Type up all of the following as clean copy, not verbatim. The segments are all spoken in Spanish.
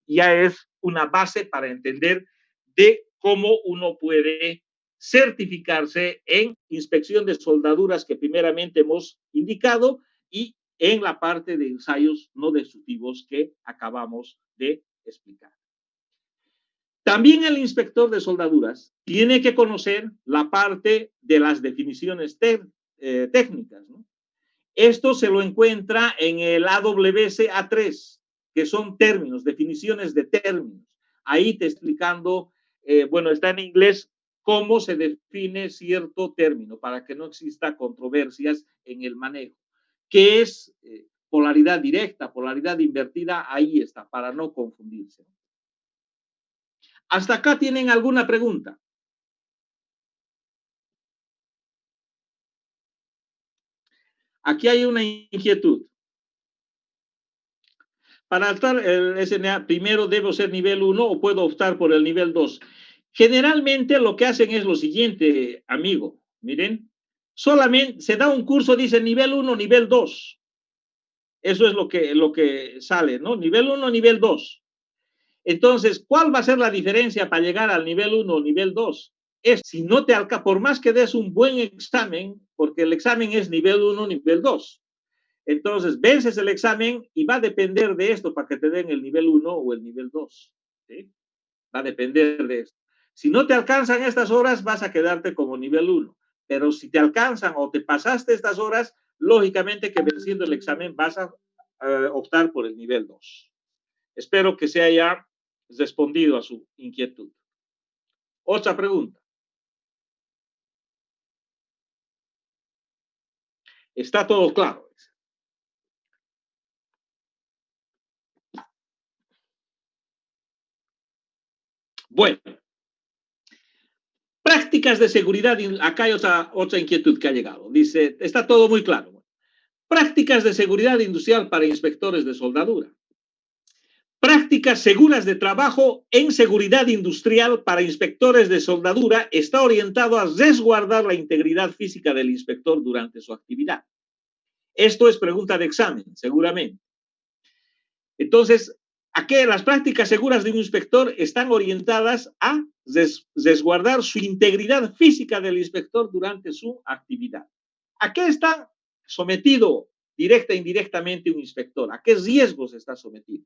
ya es una base para entender de cómo uno puede certificarse en inspección de soldaduras que primeramente hemos indicado y en la parte de ensayos no destructivos que acabamos de explicar. También el inspector de soldaduras tiene que conocer la parte de las definiciones técnicas, ¿no? Esto se lo encuentra en el AWS A3, que son términos, definiciones de términos. Ahí te explicando, bueno, está en inglés, cómo se define cierto término para que no exista controversias en el manejo. ¿Qué es polaridad directa, polaridad invertida? Ahí está, para no confundirse. ¿Hasta acá tienen alguna pregunta? Aquí hay una inquietud. Para optar el SNA, primero debo ser nivel 1 o puedo optar por el nivel 2. Generalmente lo que hacen es lo siguiente, amigo. Miren, solamente se da un curso, dice nivel 1, nivel 2. Eso es lo que sale, ¿no? Nivel 1, nivel 2. Entonces, ¿cuál va a ser la diferencia para llegar al nivel 1 o nivel 2? Es si no te alcanza, por más que des un buen examen, porque el examen es nivel 1, nivel 2. Entonces, vences el examen y va a depender de esto para que te den el nivel 1 o el nivel 2. ¿Sí? Va a depender de esto. Si no te alcanzan estas horas, vas a quedarte como nivel 1. Pero si te alcanzan o te pasaste estas horas, lógicamente que venciendo el examen vas a optar por el nivel 2. Espero que se haya respondido a su inquietud. Otra pregunta. Está todo claro. Bueno, prácticas de seguridad. Acá hay otra inquietud que ha llegado. Dice, está todo muy claro. Prácticas de seguridad industrial para inspectores de soldadura. Prácticas seguras de trabajo en seguridad industrial para inspectores de soldadura está orientado a resguardar la integridad física del inspector durante su actividad. Esto es pregunta de examen, seguramente. Entonces, ¿a qué? Las prácticas seguras de un inspector están orientadas a resguardar su integridad física del inspector durante su actividad. ¿A qué está sometido directa e indirectamente un inspector? ¿A qué riesgos está sometido?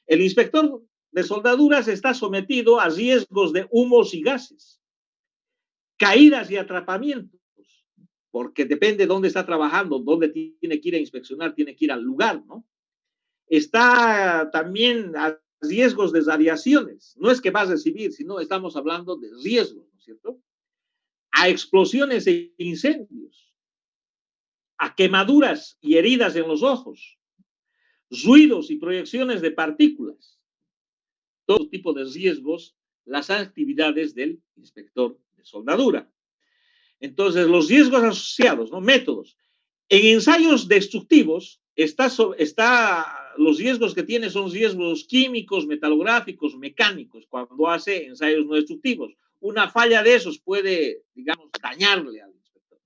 El inspector de soldaduras está sometido a riesgos de humos y gases, caídas y atrapamientos, porque depende de dónde está trabajando, dónde tiene que ir a inspeccionar, tiene que ir al lugar, ¿no? Está también a riesgos de radiaciones. No es que va a recibir, sino estamos hablando de riesgos, ¿no es cierto? A explosiones e incendios, a quemaduras y heridas en los ojos, ruidos y proyecciones de partículas. Todo tipo de riesgos, las actividades del inspector de soldadura. Entonces, los riesgos asociados, ¿no? Métodos. En ensayos destructivos, los riesgos que tiene son riesgos químicos, metalográficos, mecánicos, cuando hace ensayos no destructivos. Una falla de esos puede, digamos, dañarle al inspector.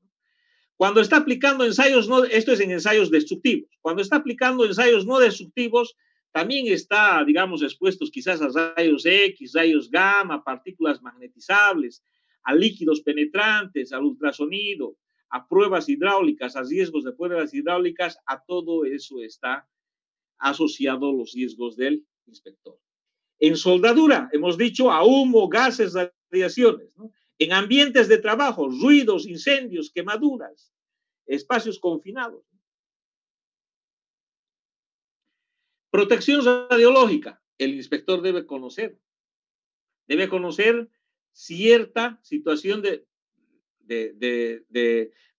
Cuando está aplicando ensayos no, esto es en ensayos destructivos. Cuando está aplicando ensayos no destructivos, también está, digamos, expuestos quizás a rayos X, rayos gamma, partículas magnetizables, a líquidos penetrantes, al ultrasonido, a pruebas hidráulicas, a riesgos de pruebas hidráulicas, a todo eso está asociado los riesgos del inspector. En soldadura, hemos dicho, a humo, gases, radiaciones, ¿no? En ambientes de trabajo, ruidos, incendios, quemaduras, espacios confinados. Protección radiológica, el inspector debe conocer cierta situación de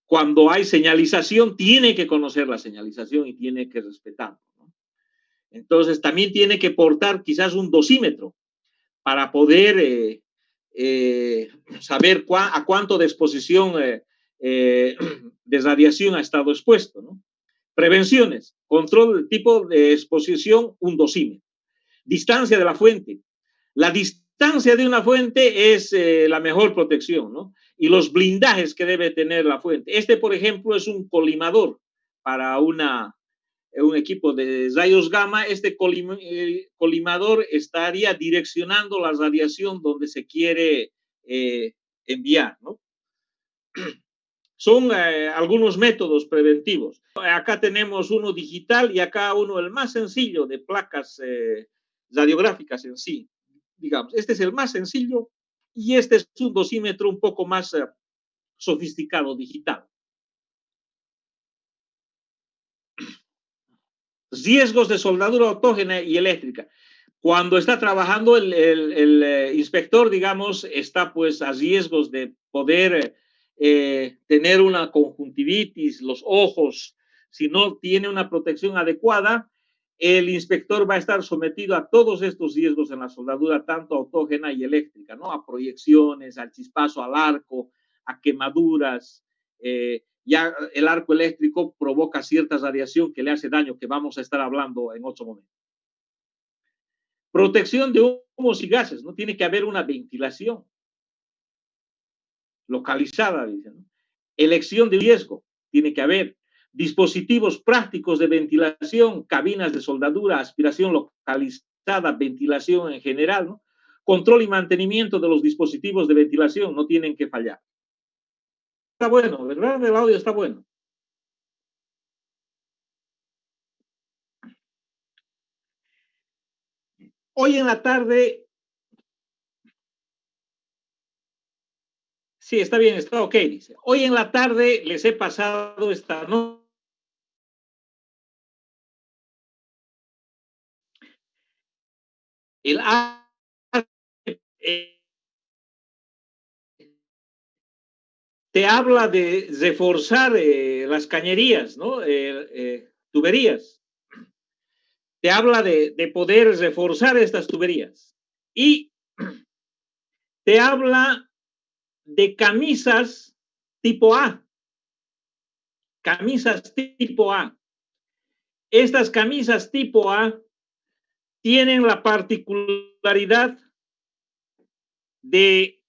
cuando hay señalización, tiene que conocer la señalización y tiene que respetarlo, ¿no? Entonces, también tiene que portar quizás un dosímetro para poder saber a cuánto de exposición de radiación ha estado expuesto, ¿no? Prevenciones, control del tipo de exposición, un dosímetro. Distancia de la fuente. La distancia de una fuente es la mejor protección, ¿no? Y los blindajes que debe tener la fuente. Este, por ejemplo, es un colimador para una un equipo de rayos gamma, este colimador estaría direccionando la radiación donde se quiere enviar, ¿no? Son algunos métodos preventivos. Acá tenemos uno digital y acá uno el más sencillo de placas radiográficas en sí. Digamos, este es el más sencillo y este es un dosímetro un poco más sofisticado, digital. Riesgos de soldadura autógena y eléctrica. Cuando está trabajando el inspector, digamos, está pues a riesgos de poder tener una conjuntivitis, los ojos, si no tiene una protección adecuada, el inspector va a estar sometido a todos estos riesgos en la soldadura, tanto autógena y eléctrica, ¿no? A proyecciones, al chispazo al arco, a quemaduras, ya el arco eléctrico provoca cierta radiación que le hace daño, que vamos a estar hablando en otro momento. Protección de humos y gases, ¿no? Tiene que haber una ventilación localizada, dicen, ¿no? Elección de riesgo, tiene que haber dispositivos prácticos de ventilación, cabinas de soldadura, aspiración localizada, ventilación en general, ¿no? Control y mantenimiento de los dispositivos de ventilación no tienen que fallar. Está bueno, ¿verdad? El audio está bueno. Hoy en la tarde, sí, está bien, está ok, dice. Hoy en la tarde les he pasado esta noche. El te habla de reforzar las cañerías, ¿no? Tuberías. Te habla de poder reforzar estas tuberías. Y te habla de camisas tipo A. Camisas tipo A. Estas camisas tipo A tienen la particularidad de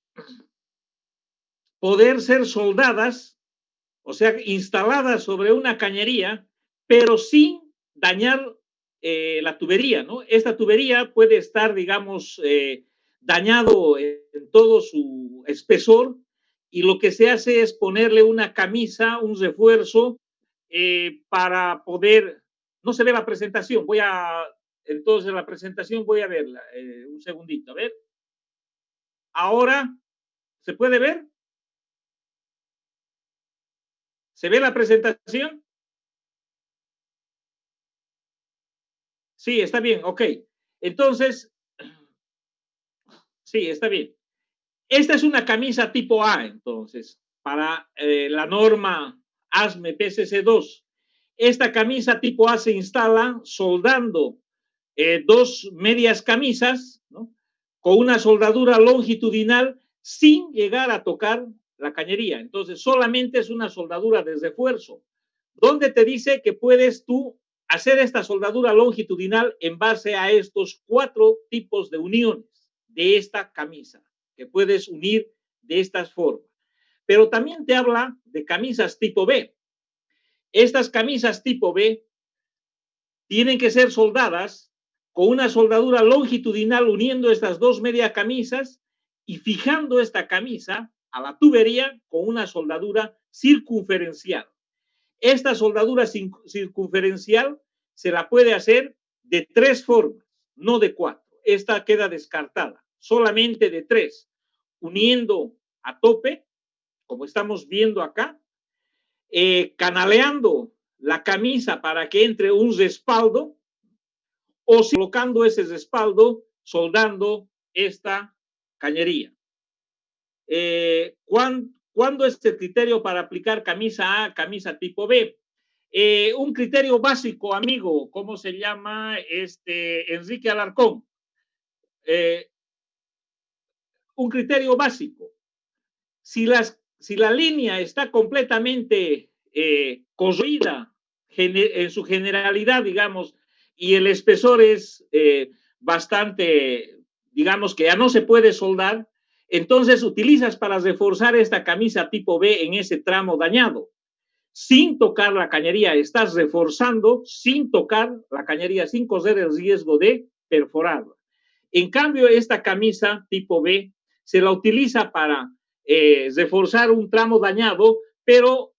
poder ser soldadas, o sea, instaladas sobre una cañería, pero sin dañar la tubería, ¿no? Esta tubería puede estar, digamos, dañado en todo su espesor y lo que se hace es ponerle una camisa, un refuerzo para poder, no se ve la presentación, entonces la presentación voy a verla, un segundito, a ver. Ahora, ¿se puede ver? ¿Se ve la presentación? Sí, está bien, ok. Entonces, sí, está bien. Esta es una camisa tipo A, entonces, para la norma ASME PCC2. Esta camisa tipo A se instala soldando dos medias camisas, ¿no? Con una soldadura longitudinal sin llegar a tocar la cañería. Entonces, solamente es una soldadura de refuerzo, donde te dice que puedes tú hacer esta soldadura longitudinal en base a estos 4 tipos de uniones de esta camisa, que puedes unir de estas formas. Pero también te habla de camisas tipo B. Estas camisas tipo B tienen que ser soldadas con una soldadura longitudinal uniendo estas dos media camisas y fijando esta camisa a la tubería con una soldadura circunferencial. Esta soldadura circunferencial se la puede hacer de 3 formas, no de 4. Esta queda descartada, solamente de 3, uniendo a tope, como estamos viendo acá, canaleando la camisa para que entre un respaldo o colocando ese respaldo, soldando esta cañería. ¿Cuándo es el criterio para aplicar camisa A, camisa tipo B? Un criterio básico, amigo, ¿cómo se llama? Enrique Alarcón. Un criterio básico. Si la línea está completamente corroída en su generalidad, digamos, y el espesor es bastante, digamos que ya no se puede soldar, entonces utilizas para reforzar esta camisa tipo B en ese tramo dañado. sin tocar la cañería, estás reforzando sin tocar la cañería, sin correr el riesgo de perforarla. En cambio, esta camisa tipo B se la utiliza para reforzar un tramo dañado, pero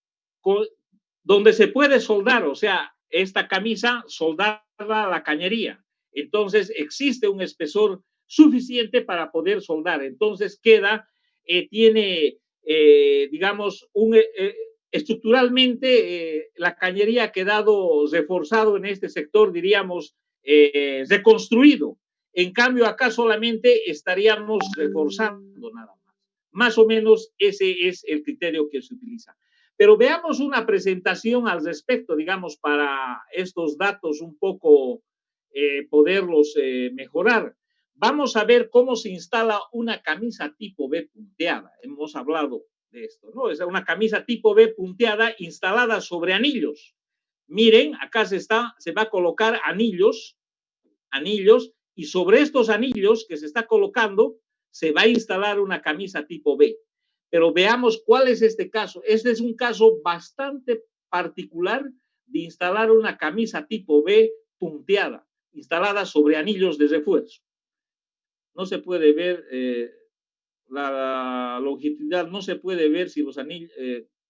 donde se puede soldar, o sea, esta camisa soldarla a la cañería. Entonces, existe un espesor suficiente para poder soldar. Entonces, tiene, digamos, estructuralmente la cañería ha quedado reforzado en este sector, diríamos, reconstruido. En cambio, acá solamente estaríamos reforzando nada más. Más o menos ese es el criterio que se utiliza. Pero veamos una presentación al respecto, digamos, para estos datos un poco poderlos mejorar. Vamos a ver cómo se instala una camisa tipo B punteada. Hemos hablado de esto, ¿no? Es una camisa tipo B punteada instalada sobre anillos. Miren, acá se va a colocar anillos, y sobre estos anillos que se está colocando se va a instalar una camisa tipo B. Pero veamos cuál es este caso. Este es un caso bastante particular de instalar una camisa tipo B punteada, instalada sobre anillos de refuerzo. No se puede ver la longitudinal, no se puede ver si los anillos,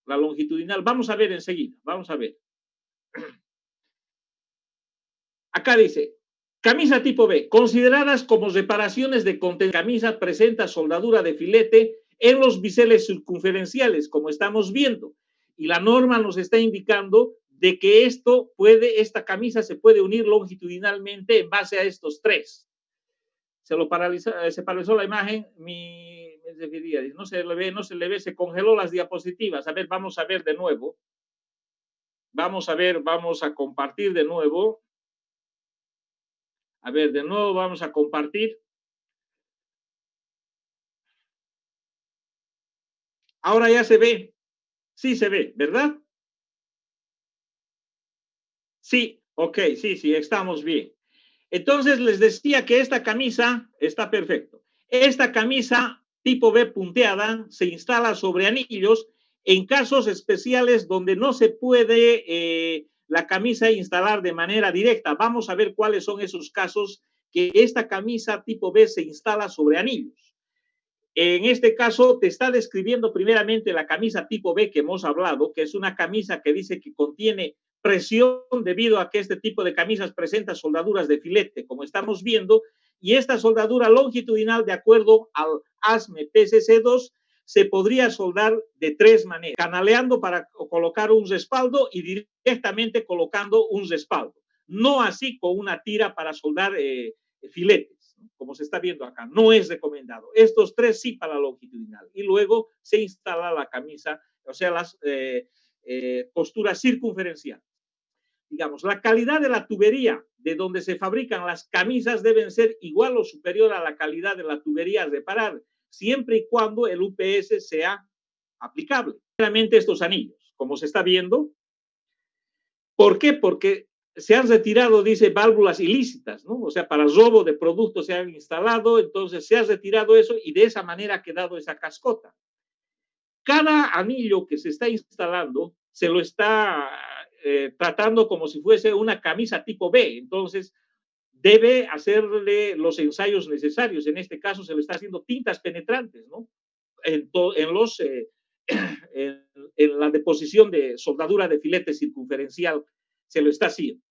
la longitudinal, vamos a ver enseguida, vamos a ver. Acá dice, camisa tipo B, consideradas como reparaciones de camisa presenta soldadura de filete en los biseles circunferenciales, como estamos viendo. Y la norma nos está indicando de que esta camisa se puede unir longitudinalmente en base a estos tres. Se paralizó la imagen, no se le ve, se congeló las diapositivas. A ver, vamos a ver de nuevo. Vamos a compartir de nuevo. A ver, de nuevo vamos a compartir. Ahora ya se ve. Sí se ve, ¿verdad? Sí, ok, sí, estamos bien. Entonces les decía que esta camisa está perfecto. Esta camisa tipo B punteada se instala sobre anillos en casos especiales donde no se puede la camisa instalar de manera directa. Vamos a ver cuáles son esos casos que esta camisa tipo B se instala sobre anillos. En este caso te está describiendo primeramente la camisa tipo B que hemos hablado, que es una camisa que dice que contiene presión debido a que este tipo de camisas presenta soldaduras de filete, como estamos viendo, y esta soldadura longitudinal, de acuerdo al ASME PCC2, se podría soldar de tres maneras: canaleando para colocar un respaldo y directamente colocando un respaldo. No así con una tira para soldar filetes, ¿no? Como se está viendo acá. No es recomendado. Estos tres sí para la longitudinal. Y luego se instala la camisa, o sea, las posturas circunferenciales. Digamos, la calidad de la tubería de donde se fabrican las camisas deben ser igual o superior a la calidad de la tubería a reparar, siempre y cuando el UPS sea aplicable. Realmente estos anillos, como se está viendo. ¿Por qué? Porque se han retirado, dice, válvulas ilícitas, ¿no? O sea, para robo de productos se han instalado, entonces se ha retirado eso y de esa manera ha quedado esa cascota. Cada anillo que se está instalando se lo está tratando como si fuese una camisa tipo B, entonces debe hacerle los ensayos necesarios. En este caso se le está haciendo tintas penetrantes, ¿no? En la deposición de soldadura de filete circunferencial se lo está haciendo.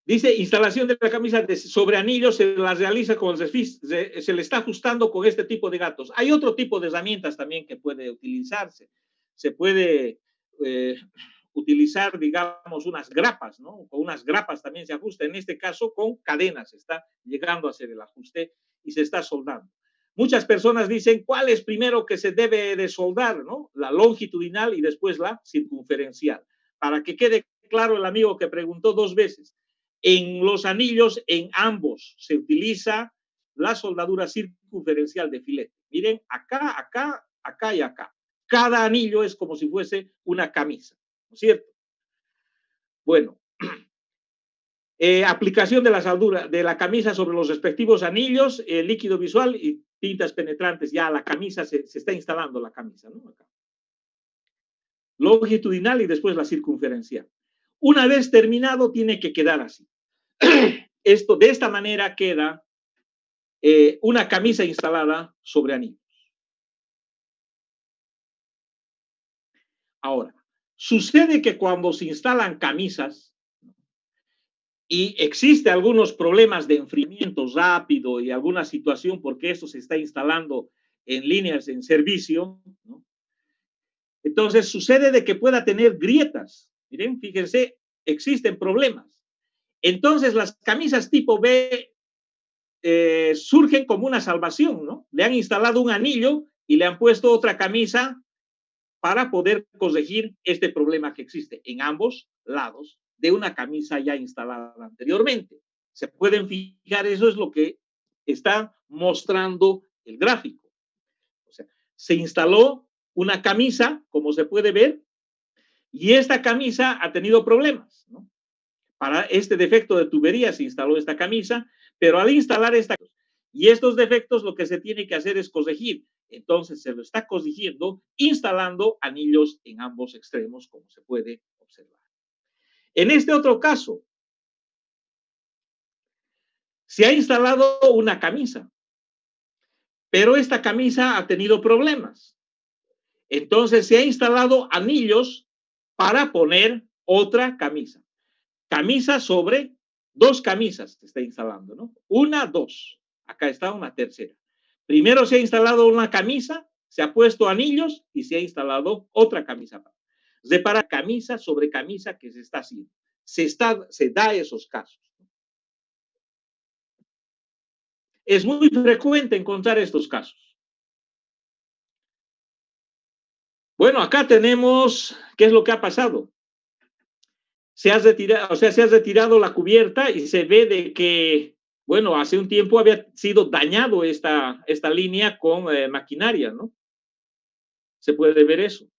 Dice, instalación de la camisa sobre anillos se la realiza con se le está ajustando con este tipo de gatos. Hay otro tipo de herramientas también que puede utilizarse. Se puede utilizar, digamos, unas grapas, ¿no? Con unas grapas también se ajusta. En este caso, con cadenas se está llegando a hacer el ajuste y se está soldando. Muchas personas dicen, ¿cuál es primero que se debe de soldar, ¿no? La longitudinal y después la circunferencial. Para que quede claro el amigo que preguntó dos veces. En los anillos, en ambos, se utiliza la soldadura circunferencial de filete. Miren, acá, acá, acá y acá. Cada anillo es como si fuese una camisa, ¿no es cierto? Bueno, aplicación de la soldadura de la camisa sobre los respectivos anillos, líquido visual y tintas penetrantes ya a la camisa, se está instalando la camisa, ¿no? Acá. Longitudinal y después la circunferencial. Una vez terminado, tiene que quedar así. Esto, de esta manera queda una camisa instalada sobre anillos. Ahora, sucede que cuando se instalan camisas y existe algunos problemas de enfriamiento rápido y alguna situación porque esto se está instalando en líneas en servicio, ¿no? Entonces sucede de que pueda tener grietas. Miren, fíjense, existen problemas. Entonces las camisas tipo B surgen como una salvación, ¿no? Le han instalado un anillo y le han puesto otra camisa para poder corregir este problema que existe en ambos lados de una camisa ya instalada anteriormente. Se pueden fijar, eso es lo que está mostrando el gráfico. O sea, se instaló una camisa, como se puede ver, y esta camisa ha tenido problemas, ¿no? Para este defecto de tubería se instaló esta camisa, pero al instalar esta y estos defectos lo que se tiene que hacer es corregir. Entonces se lo está corrigiendo instalando anillos en ambos extremos, como se puede observar. En este otro caso, se ha instalado una camisa, pero esta camisa ha tenido problemas. Entonces se ha instalado anillos para poner otra camisa. Camisa sobre dos camisas se está instalando, ¿no? Una, dos. Acá está una tercera. Primero se ha instalado una camisa, se ha puesto anillos y se ha instalado otra camisa. Repara camisa sobre camisa que se está haciendo. Se da esos casos. Es muy frecuente encontrar estos casos. Bueno, acá tenemos qué es lo que ha pasado. Se ha retirado, o sea, se ha retirado la cubierta y se ve de que, bueno, hace un tiempo había sido dañado esta línea con maquinaria, ¿no? Se puede ver eso.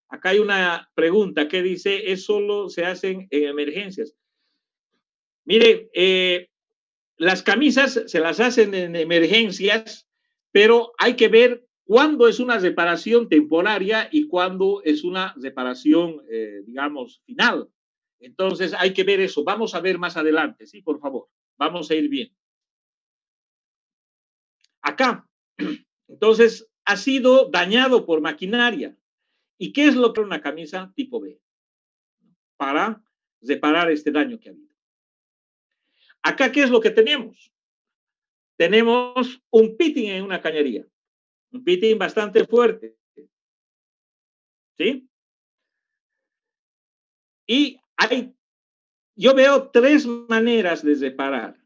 Acá hay una pregunta que dice, ¿es solo se hacen en emergencias? Mire, las camisas se las hacen en emergencias, pero hay que ver cuándo es una reparación temporaria y cuándo es una reparación, digamos, final. Entonces hay que ver eso. Vamos a ver más adelante, sí, por favor. Vamos a ir bien. Acá, entonces, ha sido dañado por maquinaria. ¿Y qué es lo que es una camisa tipo B? Para reparar este daño que ha habido. Acá, ¿qué es lo que tenemos? Tenemos un pitting en una cañería. Un pitting bastante fuerte. ¿Sí? Y yo veo tres maneras de reparar.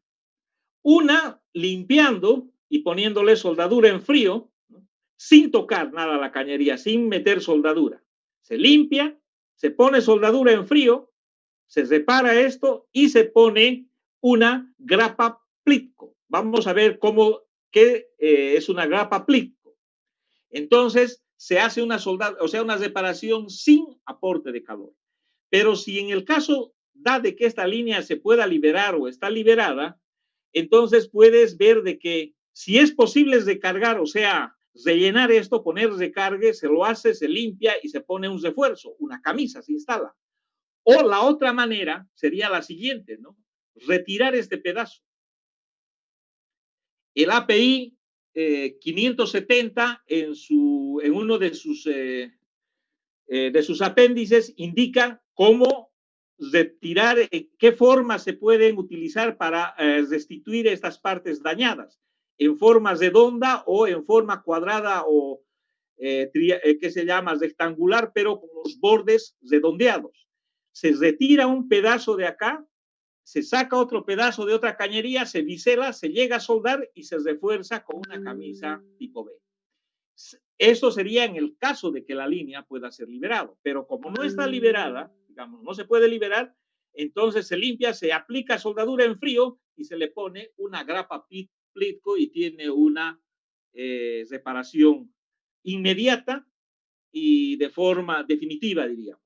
Una, limpiando y poniéndole soldadura en frío, ¿no? Sin tocar nada a la cañería, sin meter soldadura. Se limpia, se pone soldadura en frío, se repara esto y se pone una grapa plitco. Vamos a ver qué es una grapa plitco. Entonces, se hace una reparación sin aporte de calor. Pero si en el caso da de que esta línea se pueda liberar o está liberada, entonces puedes ver de que si es posible recargar, o sea, rellenar esto, poner recargue, se lo hace, se limpia y se pone un refuerzo, una camisa se instala. O la otra manera sería la siguiente, ¿no? Retirar este pedazo. El API 570 en uno de sus apéndices indica cómo retirar, qué formas se pueden utilizar para restituir estas partes dañadas, en forma redonda o en forma cuadrada o que se llama rectangular, pero con los bordes redondeados. Se retira un pedazo de acá, se saca otro pedazo de otra cañería, se bisela, se llega a soldar y se refuerza con una camisa tipo B. Eso sería en el caso de que la línea pueda ser liberada, pero como no está liberada, digamos, no se puede liberar, entonces se limpia, se aplica soldadura en frío y se le pone una grapa plitco y tiene una reparación inmediata y de forma definitiva, diríamos.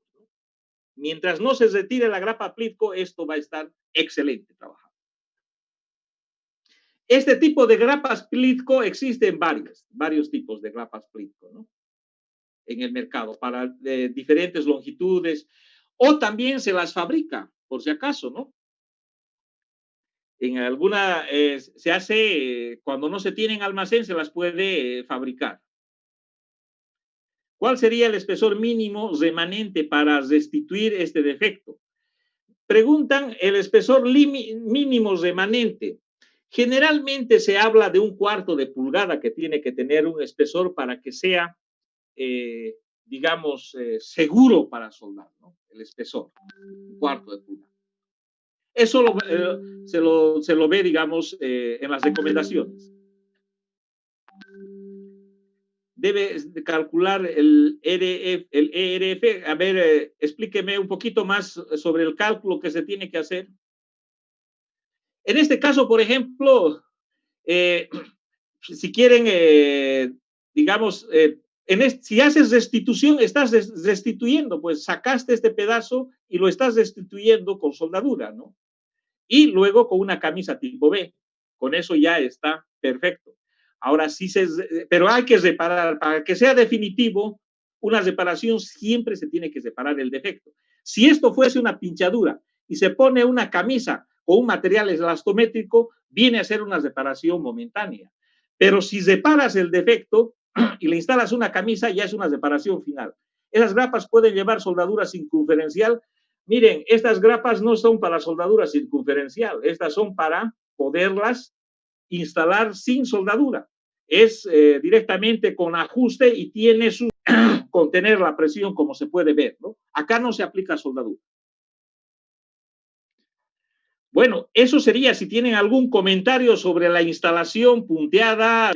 Mientras no se retire la grapa plitco, esto va a estar excelente trabajando. Este tipo de grapas Plitko existen varios tipos de grapas Plitko, ¿no? En el mercado para diferentes longitudes, o también se las fabrica, por si acaso, ¿no? En alguna, se hace, cuando no se tiene en almacén, se las puede fabricar. ¿Cuál sería el espesor mínimo remanente para restituir este defecto? Preguntan el espesor mínimo remanente. Generalmente se habla de 1/4 de pulgada que tiene que tener un espesor para que sea, digamos, seguro para soldar, ¿no? El espesor, 1/4 de pulgada. Eso se lo ve, digamos, en las recomendaciones. Debe calcular el ERF. A ver, explíqueme un poquito más sobre el cálculo que se tiene que hacer. En este caso, por ejemplo, si quieren, digamos, si haces restitución, estás restituyendo, pues sacaste este pedazo y lo estás restituyendo con soldadura, ¿no? Y luego con una camisa tipo B. Con eso ya está perfecto. Ahora sí pero hay que reparar, para que sea definitivo, una reparación siempre se tiene que separar el defecto. Si esto fuese una pinchadura y se pone una camisa con un material elastométrico, viene a ser una reparación momentánea. Pero si reparas el defecto y le instalas una camisa, ya es una reparación final. Esas grapas pueden llevar soldadura circunferencial. Miren, estas grapas no son para soldadura circunferencial, estas son para poderlas instalar sin soldadura. Es directamente con ajuste y tiene su contener la presión, como se puede ver, ¿no? Acá no se aplica soldadura. Bueno, eso sería. Si tienen algún comentario sobre la instalación punteada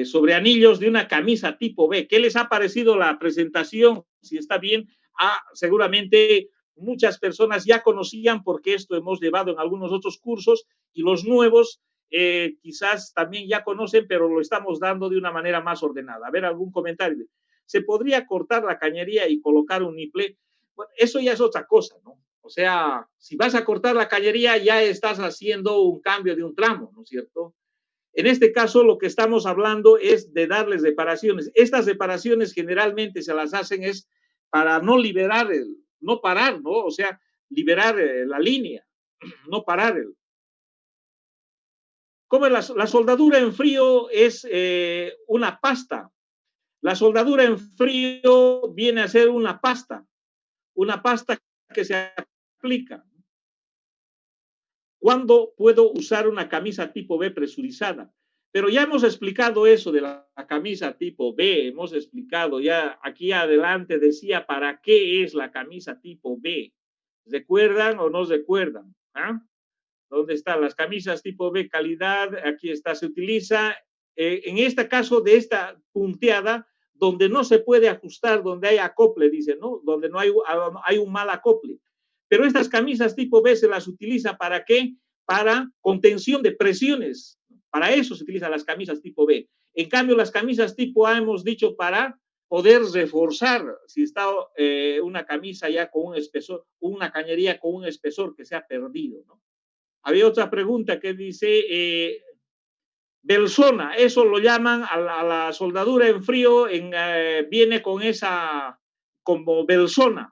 sobre anillos de una camisa tipo B, ¿qué les ha parecido la presentación? Si está bien, seguramente muchas personas ya conocían porque esto hemos llevado en algunos otros cursos y los nuevos quizás también ya conocen, pero lo estamos dando de una manera más ordenada. A ver, algún comentario. ¿Se podría cortar la cañería y colocar un niple? Bueno, eso ya es otra cosa, ¿no? O sea, si vas a cortar la cañería, ya estás haciendo un cambio de un tramo, ¿no es cierto? En este caso, lo que estamos hablando es de darles reparaciones. Estas reparaciones generalmente se las hacen es para no liberar, no parar, ¿no? O sea, liberar la línea, no parar. Como la soldadura en frío es una pasta. La soldadura en frío viene a ser una pasta que se aplica. ¿Cuándo puedo usar una camisa tipo B presurizada? Pero ya hemos explicado eso de la camisa tipo B, hemos explicado ya aquí adelante, decía para qué es la camisa tipo B. ¿Recuerdan o no recuerdan? ¿Ah? ¿Dónde están las camisas tipo B calidad? Aquí está, se utiliza en este caso de esta punteada, donde no se puede ajustar, donde hay acople, dice, ¿no? Donde no hay un mal acople. Pero estas camisas tipo B se las utiliza ¿para qué? Para contención de presiones. Para eso se utilizan las camisas tipo B. En cambio, las camisas tipo A hemos dicho para poder reforzar, si está una camisa ya con un espesor, una cañería con un espesor que se ha perdido, ¿no? Había otra pregunta que dice, Belsona, eso lo llaman a la soldadura en frío, viene con esa, como Belsona.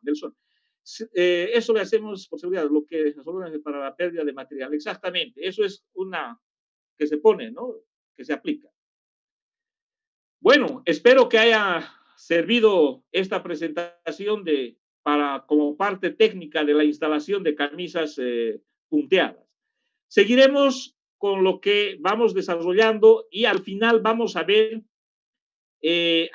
Eso le hacemos por seguridad, lo que es para la pérdida de material. Exactamente, eso es una que se pone, ¿no? Que se aplica. Bueno, espero que haya servido esta presentación como parte técnica de la instalación de camisas punteadas. Seguiremos con lo que vamos desarrollando y al final vamos a ver,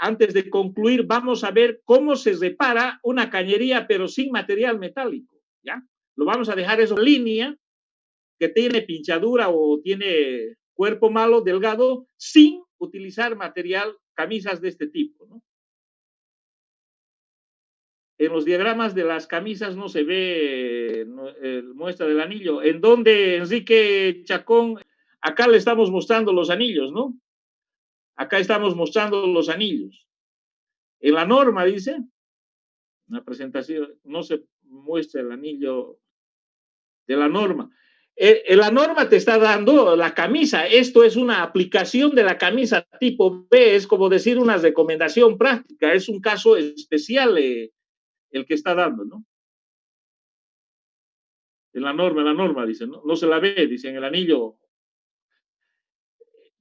antes de concluir, vamos a ver cómo se repara una cañería pero sin material metálico, ¿ya? Lo vamos a dejar eso en línea, que tiene pinchadura o tiene cuerpo malo, delgado, sin utilizar material, camisas de este tipo, ¿no? En los diagramas de las camisas no se ve muestra del anillo. ¿En dónde, Enrique Chacón? Acá le estamos mostrando los anillos, ¿no? Acá estamos mostrando los anillos. En la norma, dice, en la presentación no se muestra el anillo de la norma. La norma te está dando la camisa. Esto es una aplicación de la camisa tipo B, es como decir una recomendación práctica, es un caso especial el que está dando, ¿no? En la norma, dicen, ¿no? No se la ve, dicen, el anillo.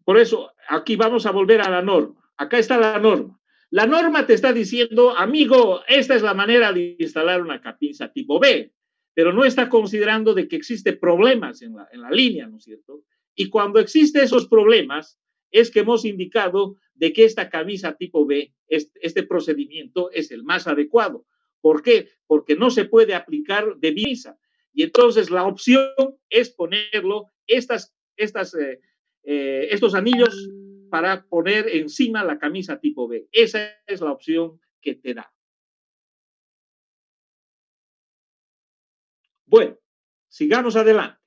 Por eso, aquí vamos a volver a la norma. Acá está la norma. La norma te está diciendo, amigo, esta es la manera de instalar una camisa tipo B, pero no está considerando de que existen problemas en la línea, ¿no es cierto? Y cuando existen esos problemas, es que hemos indicado de que esta camisa tipo B, este procedimiento es el más adecuado. ¿Por qué? Porque no se puede aplicar de visa. Y entonces la opción es ponerlo, estos anillos para poner encima la camisa tipo B. Esa es la opción que te da. Bueno, sigamos adelante.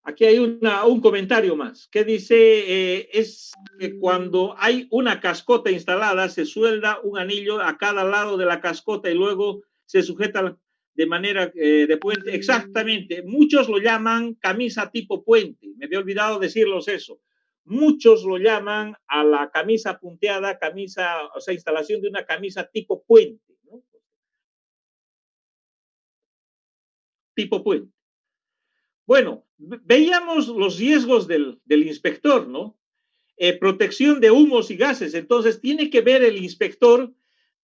Aquí hay un comentario más que dice, es que cuando hay una cascota instalada, se suelda un anillo a cada lado de la cascota y luego se sujeta de manera de puente. Exactamente, muchos lo llaman camisa tipo puente, me había olvidado decirlos eso. Muchos lo llaman a la camisa punteada, camisa, o sea, instalación de una camisa tipo puente, ¿no? Tipo puente. Bueno, veíamos los riesgos del inspector, ¿no? Protección de humos y gases. Entonces, tiene que ver el inspector,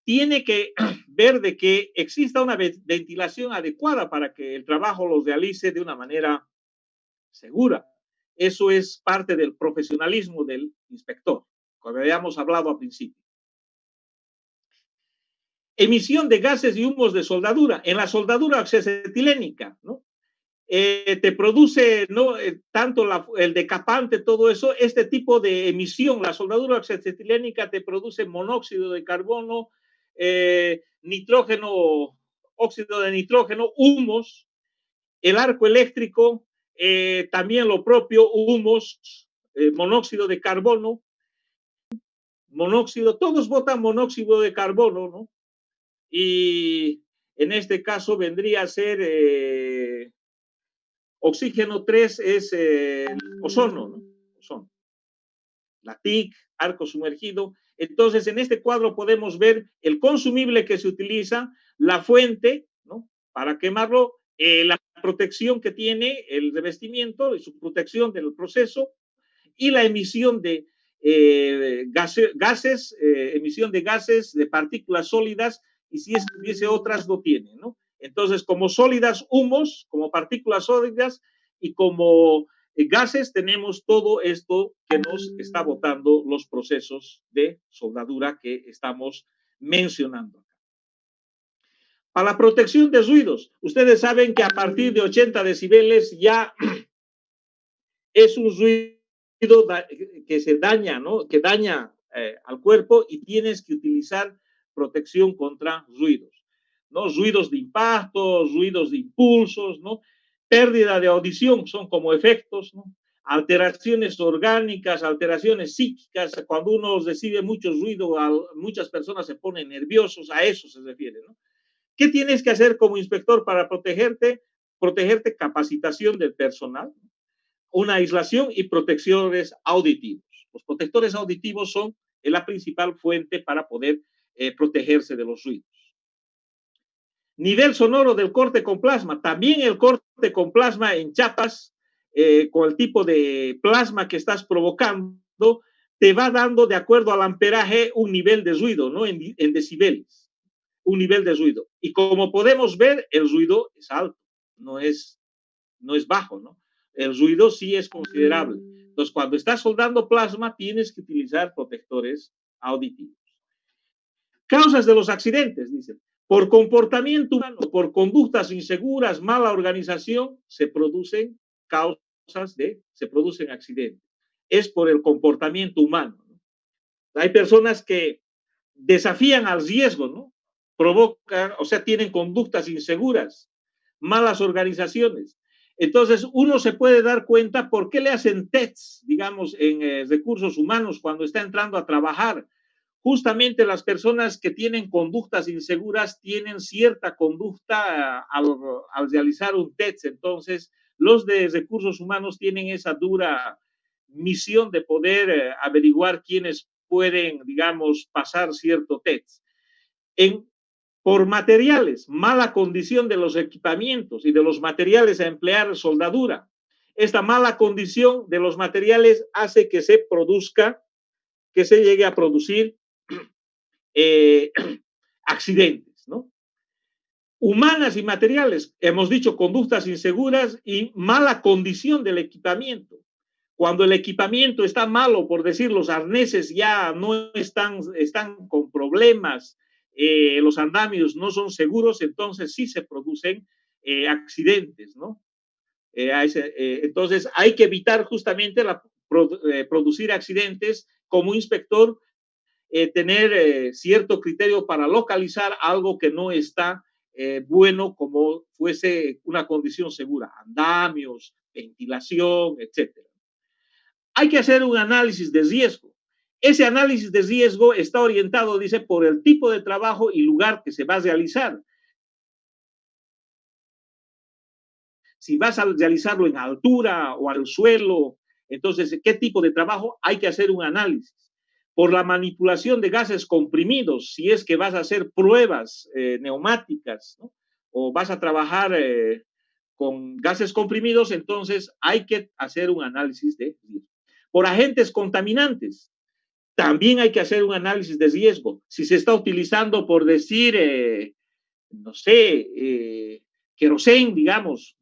tiene que ver de que exista una ventilación adecuada para que el trabajo lo realice de una manera segura. Eso es parte del profesionalismo del inspector, como habíamos hablado al principio. Emisión de gases y humos de soldadura. En la soldadura oxidatilénica, ¿no? Te produce ¿no? Tanto el decapante, todo eso, este tipo de emisión, la soldadura oxidatilénica te produce monóxido de carbono, nitrógeno, óxido de nitrógeno, humos, el arco eléctrico, también lo propio, humos, monóxido de carbono, monóxido, todos botan monóxido de carbono, ¿no? Y en este caso vendría a ser oxígeno 3 es ozono, ¿no? Ozono. La TIC, arco sumergido. Entonces, en este cuadro podemos ver el consumible que se utiliza, la fuente, ¿no? Para quemarlo, la protección que tiene el revestimiento y su protección del proceso y la emisión de gases, emisión de gases, de partículas sólidas, y si es que hubiese otras, no tiene, ¿no? Entonces, como sólidas, humos, como partículas sólidas y como gases, tenemos todo esto que nos está botando los procesos de soldadura que estamos mencionando. Para la protección de ruidos, ustedes saben que a partir de 80 decibeles ya es un ruido que se daña, ¿no? Que daña al cuerpo y tienes que utilizar protección contra ruidos, ¿no? Ruidos de impacto, ruidos de impulsos, ¿no? Pérdida de audición, son como efectos, ¿no? Alteraciones orgánicas, alteraciones psíquicas, cuando uno recibe mucho ruido, muchas personas se ponen nerviosos, a eso se refiere, ¿no? ¿Qué tienes que hacer como inspector para protegerte? Protegerte, capacitación del personal, una aislación y protectores auditivos. Los protectores auditivos son la principal fuente para poder protegerse de los ruidos. Nivel sonoro del corte con plasma. También el corte con plasma en chapas, con el tipo de plasma que estás provocando, te va dando, de acuerdo al amperaje, un nivel de ruido, ¿no? En decibeles, un nivel de ruido. Y como podemos ver, el ruido es alto, no es bajo, ¿no? El ruido sí es considerable. Entonces, cuando estás soldando plasma, tienes que utilizar protectores auditivos. Causas de los accidentes, dicen. Por comportamiento humano, por conductas inseguras, mala organización, se producen se producen accidentes. Es por el comportamiento humano, ¿no? Hay personas que desafían al riesgo, ¿no? Provocan, o sea, tienen conductas inseguras, malas organizaciones. Entonces, uno se puede dar cuenta por qué le hacen tests, digamos, en recursos humanos cuando está entrando a trabajar. justamente las personas que tienen conductas inseguras tienen cierta conducta al realizar un test. Entonces, los de recursos humanos tienen esa dura misión de poder averiguar quiénes pueden, digamos, pasar cierto test. Por materiales, mala condición de los equipamientos y de los materiales a emplear soldadura. Esta mala condición de los materiales hace que se produzca, que se llegue a producir accidentes, ¿no? Humanas y materiales, hemos dicho conductas inseguras y mala condición del equipamiento. Cuando el equipamiento está malo, por decir, los arneses ya no están con problemas, los andamios no son seguros, entonces sí se producen accidentes, ¿no? Entonces hay que evitar justamente producir accidentes. Como inspector, tener cierto criterio para localizar algo que no está bueno, como fuese una condición segura, andamios, ventilación, etcétera. Hay que hacer un análisis de riesgo. Ese análisis de riesgo está orientado, dice, por el tipo de trabajo y lugar que se va a realizar. Si vas a realizarlo en altura o al suelo, entonces, ¿qué tipo de trabajo? Hay que hacer un análisis. Por la manipulación de gases comprimidos, si es que vas a hacer pruebas neumáticas, ¿no? O vas a trabajar con gases comprimidos, entonces hay que hacer un análisis de riesgo. Por agentes contaminantes, también hay que hacer un análisis de riesgo. Si se está utilizando, por decir, no sé, querosén, digamos,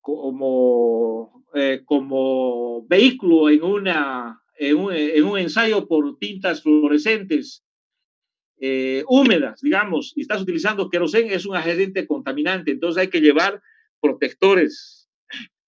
como vehículo en un ensayo por tintas fluorescentes húmedas, digamos, y estás utilizando querosén, es un agente contaminante. Entonces hay que llevar protectores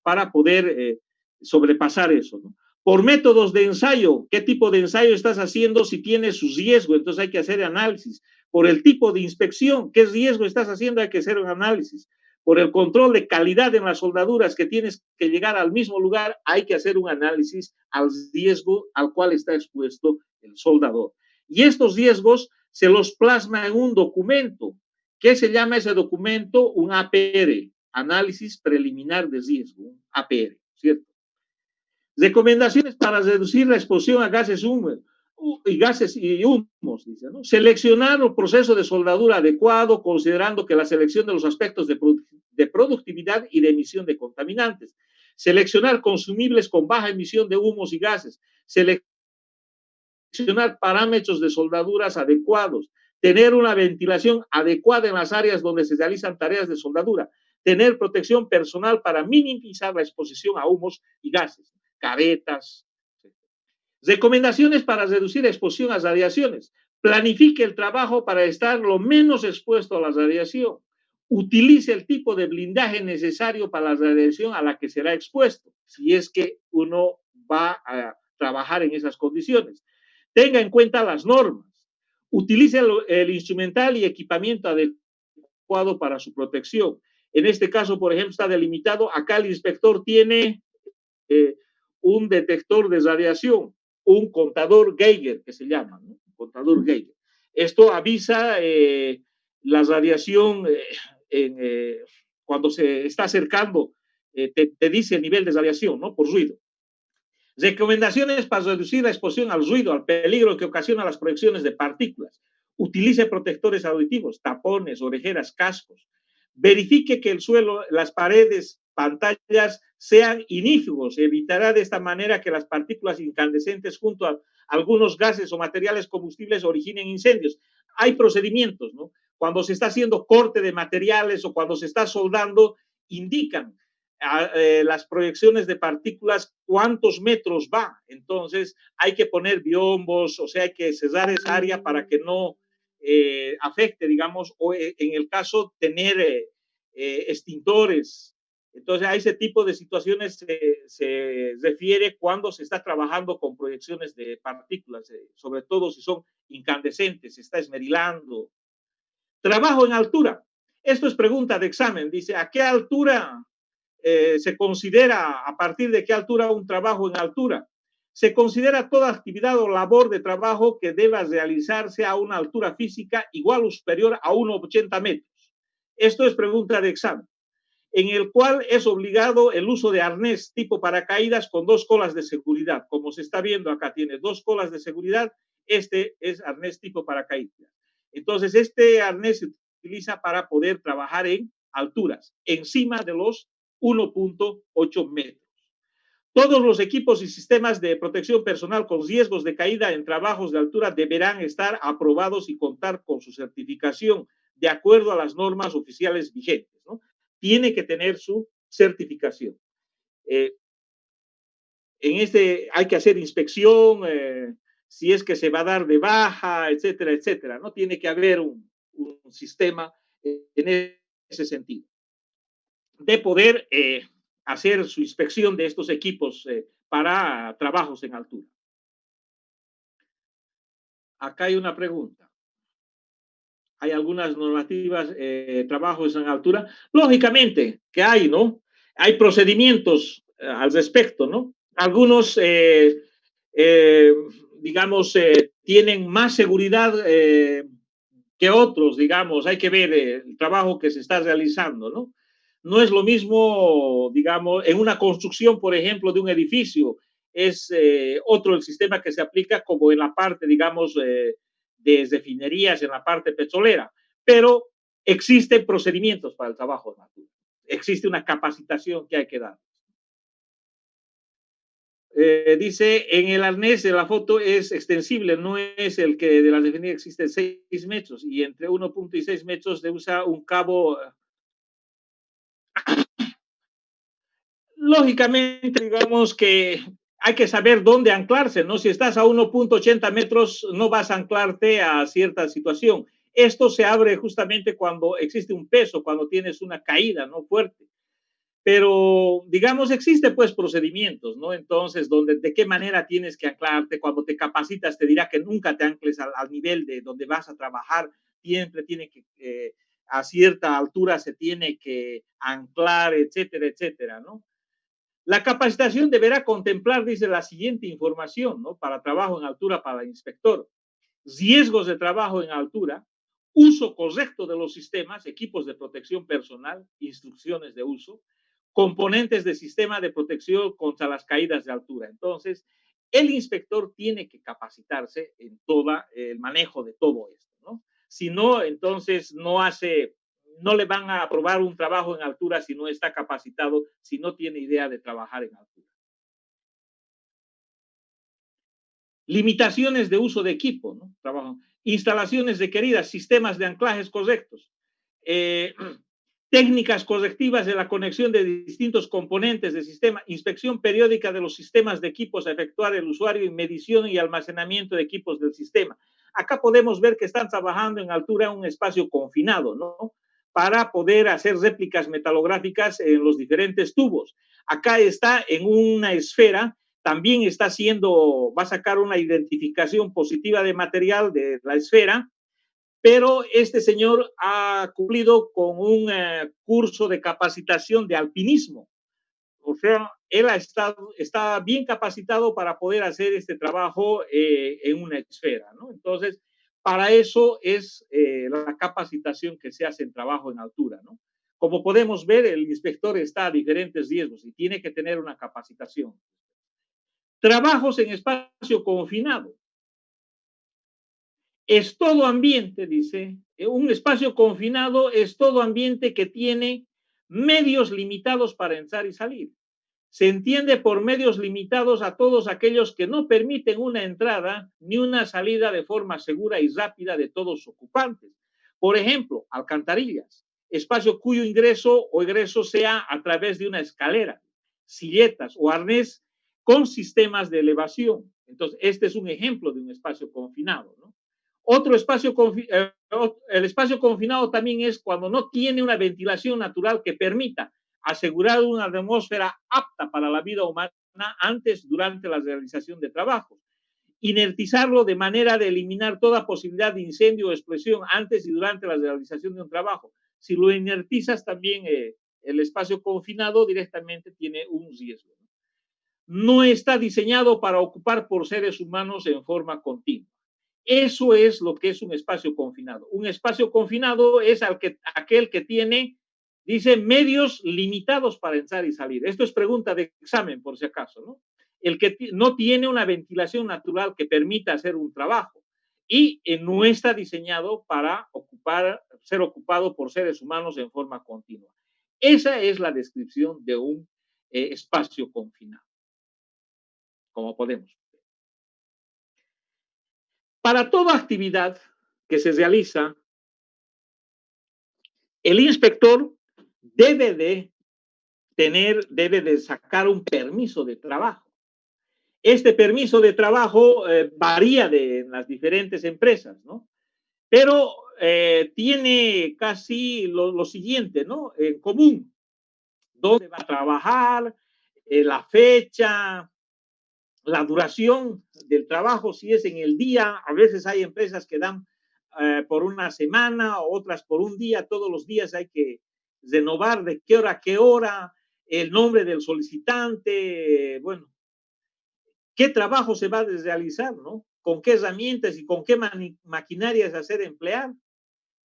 para poder sobrepasar eso, ¿no? Por métodos de ensayo, ¿qué tipo de ensayo estás haciendo? Si tiene su riesgo, entonces hay que hacer análisis. Por el tipo de inspección, ¿qué riesgo estás haciendo? Hay que hacer un análisis. Por el control de calidad en las soldaduras, que tienes que llegar al mismo lugar, hay que hacer un análisis al riesgo al cual está expuesto el soldador. Y estos riesgos se los plasma en un documento. ¿Qué se llama ese documento? Un APR, Análisis Preliminar de Riesgo, un APR, ¿cierto? Recomendaciones para reducir la exposición a gases húmedos y gases y humos, dice, ¿no? Seleccionar un proceso de soldadura adecuado, considerando que la selección de los aspectos de productividad y de emisión de contaminantes. Seleccionar consumibles con baja emisión de humos y gases. Seleccionar parámetros de soldaduras adecuados. Tener una ventilación adecuada en las áreas donde se realizan tareas de soldadura. Tener protección personal para minimizar la exposición a humos y gases. Caretas. Recomendaciones para reducir la exposición a radiaciones. Planifique el trabajo para estar lo menos expuesto a la radiación. Utilice el tipo de blindaje necesario para la radiación a la que será expuesto, si es que uno va a trabajar en esas condiciones. Tenga en cuenta las normas. Utilice el instrumental y equipamiento adecuado para su protección. En este caso, por ejemplo, está delimitado. Acá el inspector tiene un detector de radiación, un contador Geiger, que se llama, ¿no? Contador Geiger. Esto avisa la radiación cuando se está acercando, te dice el nivel de radiación, ¿no? Por ruido. Recomendaciones para reducir la exposición al ruido, al peligro que ocasiona las proyecciones de partículas. Utilice protectores auditivos, tapones, orejeras, cascos. Verifique que el suelo, las paredes, pantallas sean inífugos. Evitará de esta manera que las partículas incandescentes junto a algunos gases o materiales combustibles originen incendios. Hay procedimientos, ¿no? Cuando se está haciendo corte de materiales o cuando se está soldando, indican las proyecciones de partículas, cuántos metros va. Entonces hay que poner biombos, o sea, hay que cerrar esa área para que no afecte, digamos, o en el caso tener extintores. Entonces a ese tipo de situaciones se refiere cuando se está trabajando con proyecciones de partículas, sobre todo si son incandescentes, se está esmerilando. Trabajo en altura. Esto es pregunta de examen. Dice, ¿a qué altura se considera, a partir de qué altura un trabajo en altura? Se considera toda actividad o labor de trabajo que deba realizarse a una altura física igual o superior a 1,80 metros. Esto es pregunta de examen, en el cual es obligado el uso de arnés tipo paracaídas con 2 colas de seguridad. Como se está viendo acá, tiene 2 colas de seguridad. Este es arnés tipo paracaídas. Entonces, este arnés se utiliza para poder trabajar en alturas, encima de los 1,8 metros. Todos los equipos y sistemas de protección personal con riesgos de caída en trabajos de altura deberán estar aprobados y contar con su certificación de acuerdo a las normas oficiales vigentes, ¿no? Tiene que tener su certificación. En este hay que hacer inspección, si es que se va a dar de baja, etcétera, etcétera, ¿no? Tiene que haber un sistema en ese sentido de poder hacer su inspección de estos equipos para trabajos en altura. Acá hay una pregunta. Hay algunas normativas, trabajos en altura. Lógicamente que hay, ¿no? Hay procedimientos al respecto, ¿no? Algunos, digamos, tienen más seguridad que otros, digamos. Hay que ver el trabajo que se está realizando, ¿no? No es lo mismo, digamos, en una construcción, por ejemplo, de un edificio, es otro el sistema que se aplica como en la parte, digamos, de refinerías, en la parte petrolera, pero existen procedimientos para el trabajo de altura. Existe una capacitación que hay que dar. Dice, en el arnés de la foto es extensible, no es el que de la refinería existe 6 metros y entre 1,6 metros se usa un cabo. Lógicamente, digamos que hay que saber dónde anclarse, ¿no? Si estás a 1,80 metros, no vas a anclarte a cierta situación. Esto se abre justamente cuando existe un peso, cuando tienes una caída, ¿no? Fuerte. Pero, digamos, existe pues procedimientos, ¿no? Entonces, de qué manera tienes que anclarte, cuando te capacitas te dirá que nunca te ancles al nivel de donde vas a trabajar, siempre tiene que, a cierta altura se tiene que anclar, etcétera, etcétera, ¿no? La capacitación deberá contemplar, dice, la siguiente información, ¿no? Para trabajo en altura para el inspector. Riesgos de trabajo en altura, uso correcto de los sistemas, equipos de protección personal, instrucciones de uso, componentes de sistema de protección contra las caídas de altura. Entonces, el inspector tiene que capacitarse en todo el manejo de todo esto, ¿no? Si no, entonces no le van a aprobar un trabajo en altura si no está capacitado, si no tiene idea de trabajar en altura. Limitaciones de uso de equipo, ¿no? Trabajo. Instalaciones requeridas, sistemas de anclajes correctos, técnicas correctivas de la conexión de distintos componentes del sistema, inspección periódica de los sistemas de equipos a efectuar el usuario y medición y almacenamiento de equipos del sistema. Acá podemos ver que están trabajando en altura en un espacio confinado, ¿no? Para poder hacer réplicas metalográficas en los diferentes tubos. Acá está en una esfera, también está haciendo, va a sacar una identificación positiva de material de la esfera, pero este señor ha cumplido con un curso de capacitación de alpinismo. O sea, él está bien capacitado para poder hacer este trabajo en una esfera, ¿no? Entonces, para eso es la capacitación que se hace en trabajo en altura, ¿no? Como podemos ver, el inspector está a diferentes riesgos y tiene que tener una capacitación. Trabajos en espacio confinado. Es todo ambiente, dice, un espacio confinado es todo ambiente que tiene medios limitados para entrar y salir. Se entiende por medios limitados a todos aquellos que no permiten una entrada ni una salida de forma segura y rápida de todos los ocupantes. Por ejemplo, alcantarillas, espacio cuyo ingreso o egreso sea a través de una escalera, silletas o arnés con sistemas de elevación. Entonces, este es un ejemplo de un espacio confinado, ¿no? Otro espacio, el espacio confinado también es cuando no tiene una ventilación natural que permita asegurar una atmósfera apta para la vida humana antes, durante la realización de trabajos. Inertizarlo de manera de eliminar toda posibilidad de incendio o explosión antes y durante la realización de un trabajo. Si lo inertizas también el espacio confinado directamente tiene un riesgo. no está diseñado para ocupar por seres humanos en forma continua. Eso es lo que es un espacio confinado. Un espacio confinado es aquel que tiene, dice, medios limitados para entrar y salir. Esto es pregunta de examen, por si acaso, ¿no? El que no tiene una ventilación natural que permita hacer un trabajo y no está diseñado para ser ocupado por seres humanos en forma continua. Esa es la descripción de un espacio confinado, como podemos. Para toda actividad que se realiza, el inspector debe de sacar un permiso de trabajo. Este permiso de trabajo varía de las diferentes empresas, ¿no? Pero tiene casi lo siguiente, ¿no? En común, dónde va a trabajar, la fecha, la duración del trabajo, si es en el día. A veces hay empresas que dan por una semana, otras por un día. Todos los días hay que renovar de qué hora a qué hora, el nombre del solicitante, bueno, qué trabajo se va a realizar, ¿no? Con qué herramientas y con qué maquinarias hacer emplear.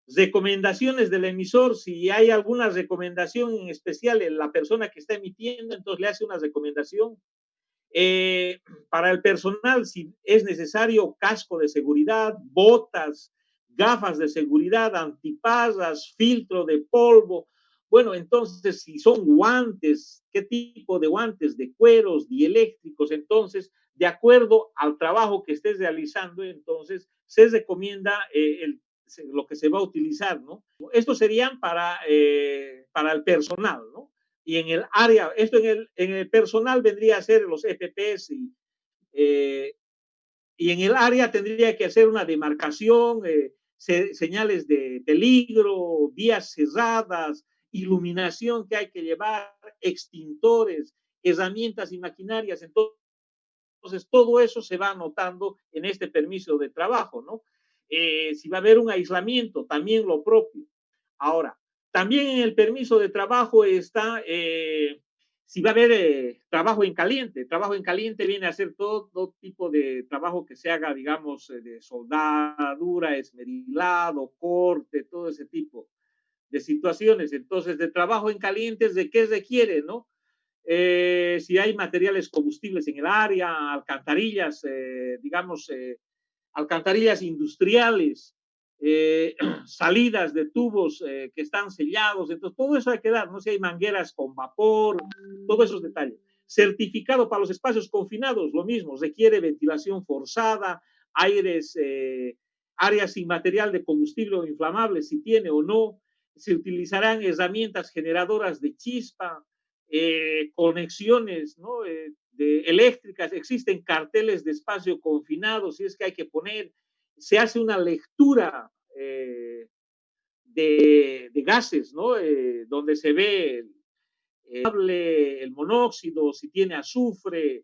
Recomendaciones del emisor, si hay alguna recomendación en especial en la persona que está emitiendo, entonces le hace una recomendación. Para el personal, si es necesario, casco de seguridad, botas, gafas de seguridad, antiparras, filtro de polvo. Bueno, entonces, si son guantes, ¿qué tipo de guantes? De cueros, dieléctricos. Entonces, de acuerdo al trabajo que estés realizando, entonces, se recomienda lo que se va a utilizar, ¿no? Estos serían para el personal, ¿no? Y en el área, esto en el personal vendría a ser los EPPs y en el área tendría que hacer una demarcación, señales de peligro, vías cerradas, iluminación que hay que llevar, extintores, herramientas y maquinarias. Entonces, todo eso se va anotando en este permiso de trabajo, ¿no? Si va a haber un aislamiento, también lo propio. Ahora, también en el permiso de trabajo está si va a haber trabajo en caliente. Trabajo en caliente viene a ser todo tipo de trabajo que se haga, digamos, de soldadura, esmerilado, corte, todo ese tipo de situaciones. Entonces, de trabajo en caliente, ¿de qué requiere, no? Si hay materiales combustibles en el área, alcantarillas, digamos, alcantarillas industriales, salidas de tubos que están sellados, entonces todo eso hay que dar, no sé si hay mangueras con vapor, todos esos detalles. Certificado para los espacios confinados, lo mismo, requiere ventilación forzada, aires, áreas sin material de combustible o inflamable, si tiene o no, se utilizarán herramientas generadoras de chispa, conexiones, ¿no? Eléctricas, existen carteles de espacio confinado, si es que hay que poner, se hace una lectura de gases, ¿no? Donde se ve el monóxido, si tiene azufre,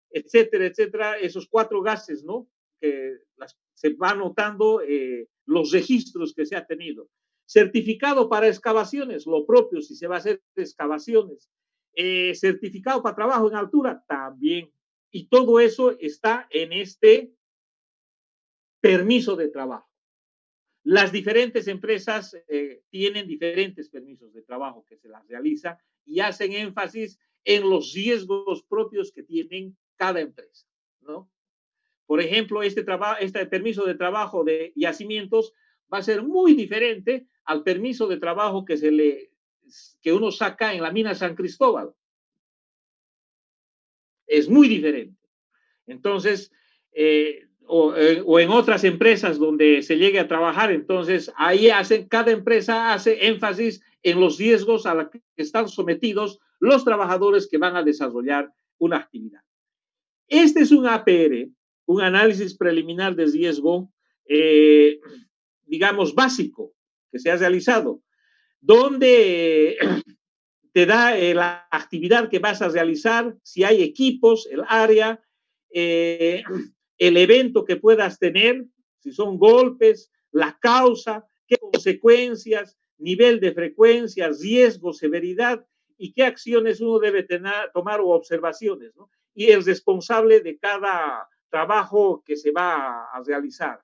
etcétera, etcétera, esos 4 gases, ¿no? Que se va notando los registros que se ha tenido. Certificado para excavaciones, lo propio, si se va a hacer excavaciones. Certificado para trabajo en altura, también. Y todo eso está en este permiso de trabajo. Las diferentes empresas tienen diferentes permisos de trabajo que se las realiza y hacen énfasis en los riesgos propios que tienen cada empresa, ¿no? Por ejemplo, este permiso de trabajo de yacimientos va a ser muy diferente al permiso de trabajo que uno saca en la mina San Cristóbal. Es muy diferente. Entonces, o en otras empresas donde se llegue a trabajar, entonces ahí cada empresa hace énfasis en los riesgos a los que están sometidos los trabajadores que van a desarrollar una actividad. Este es un APR, un análisis preliminar de riesgo, digamos, básico, que se ha realizado, donde te da la actividad que vas a realizar, si hay equipos, el área, el evento que puedas tener, si son golpes, la causa, qué consecuencias, nivel de frecuencia, riesgo, severidad y qué acciones uno debe tomar o observaciones, ¿no? y el responsable de cada trabajo que se va a realizar.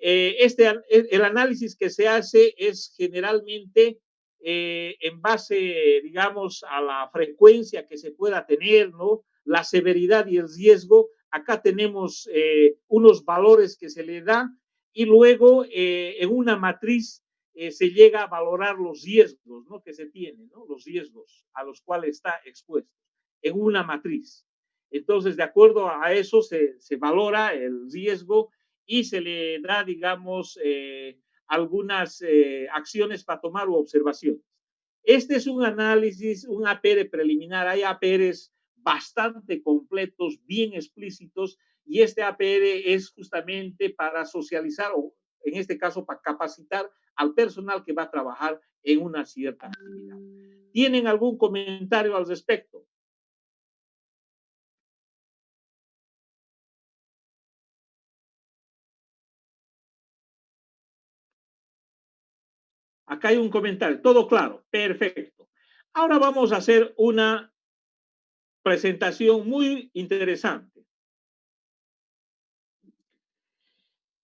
El análisis que se hace es generalmente en base, digamos, a la frecuencia que se pueda tener, ¿no? La severidad y el riesgo. Acá tenemos unos valores que se le dan y luego en una matriz se llega a valorar los riesgos, ¿no? Que se tienen, ¿no? Los riesgos a los cuales está expuesto en una matriz. Entonces, de acuerdo a eso se valora el riesgo y se le da, digamos, algunas acciones para tomar u observaciones. Este es un análisis, un APR preliminar. Hay APRs bastante completos, bien explícitos, y este APR es justamente para socializar, o en este caso para capacitar al personal que va a trabajar en una cierta actividad. ¿Tienen algún comentario al respecto? Acá hay un comentario, todo claro, perfecto. Ahora vamos a hacer una presentación muy interesante.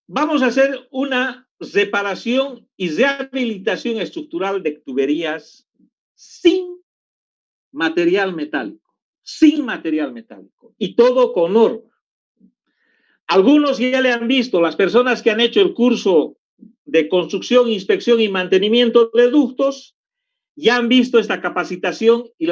Vamos a hacer una reparación y rehabilitación estructural de tuberías sin material metálico, sin material metálico, y todo con norma. Algunos ya le han visto, las personas que han hecho el curso de construcción, inspección y mantenimiento de ductos, ya han visto esta capacitación y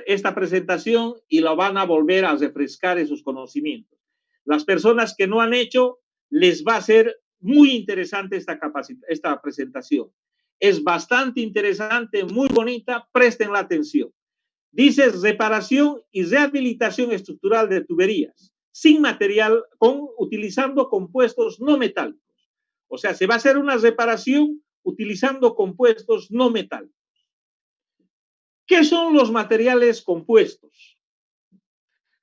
esta presentación y la van a volver a refrescar en sus conocimientos. Las personas que no han hecho, les va a ser muy interesante esta presentación. Es bastante interesante, muy bonita, presten la atención. Dice reparación y rehabilitación estructural de tuberías, sin material, utilizando compuestos no metálicos. O sea, se va a hacer una reparación utilizando compuestos no metálicos. ¿Qué son los materiales compuestos?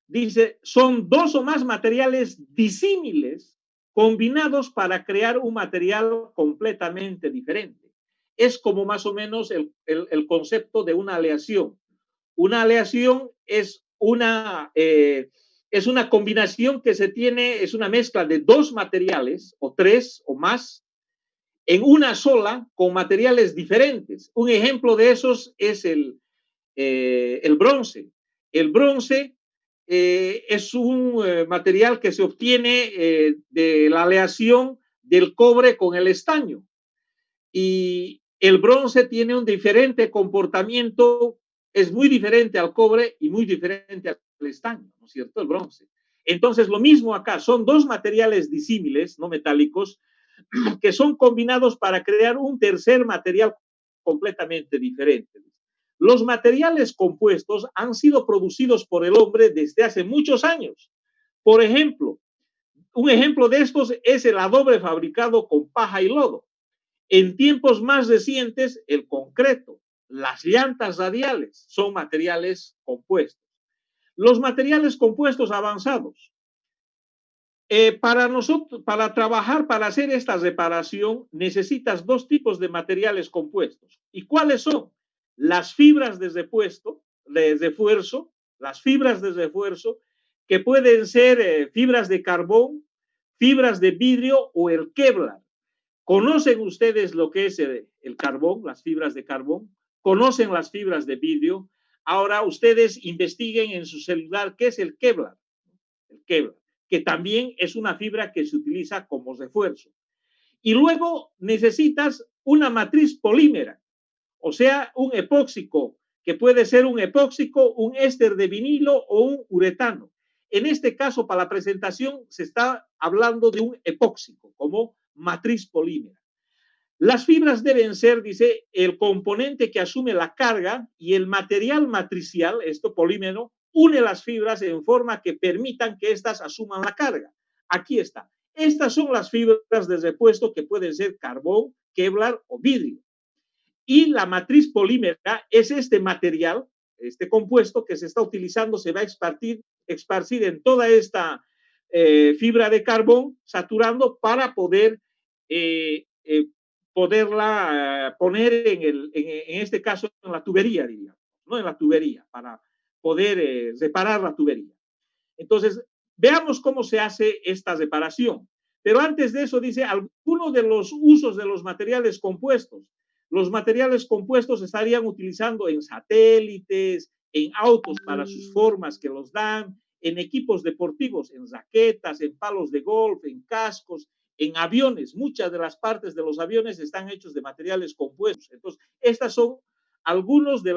Dice, son dos o más materiales disímiles combinados para crear un material completamente diferente. Es como más o menos el concepto de una aleación. Una aleación es una combinación que se tiene, es una mezcla de dos materiales, o tres o más, en una sola, con materiales diferentes. Un ejemplo de esos es el bronce. El bronce es un material que se obtiene de la aleación del cobre con el estaño. Y el bronce tiene un diferente comportamiento, es muy diferente al cobre y muy diferente al estaño, ¿no es cierto? El bronce. Entonces, lo mismo acá, son dos materiales disímiles, no metálicos, que son combinados para crear un tercer material completamente diferente. Los materiales compuestos han sido producidos por el hombre desde hace muchos años. Por ejemplo, un ejemplo de estos es el adobe fabricado con paja y lodo. En tiempos más recientes, el concreto, las llantas radiales son materiales compuestos. Los materiales compuestos avanzados. Para trabajar, para hacer esta reparación, necesitas dos tipos de materiales compuestos. ¿Y cuáles son? Las fibras de refuerzo, las fibras de refuerzo, que pueden ser fibras de carbón, fibras de vidrio o el Kevlar. ¿Conocen ustedes lo que es el carbón, las fibras de carbón? ¿Conocen las fibras de vidrio? Ahora ustedes investiguen en su celular qué es el Kevlar. El Kevlar, que también es una fibra que se utiliza como refuerzo. Y luego necesitas una matriz polímera, o sea, un epóxico, que puede ser un epóxico, un éster de vinilo o un uretano. En este caso, para la presentación, se está hablando de un epóxico, como matriz polímera. Las fibras deben ser, dice, el componente que asume la carga y el material matricial, esto polímero, une las fibras en forma que permitan que éstas asuman la carga. Aquí está. Estas son las fibras de repuesto que pueden ser carbón, Kevlar o vidrio. Y la matriz polímera es este material, este compuesto que se está utilizando, se va a esparcir en toda esta fibra de carbón, saturando para poderla poner en este caso en la tubería, diríamos, ¿no? En la tubería, para poder reparar la tubería. Entonces, veamos cómo se hace esta reparación. Pero antes de eso, dice, algunos de los usos de los materiales compuestos. Los materiales compuestos estarían utilizando en satélites, en autos para sus formas que los dan, en equipos deportivos, en raquetas, en palos de golf, en cascos, en aviones. Muchas de las partes de los aviones están hechos de materiales compuestos. Entonces, estas son algunos de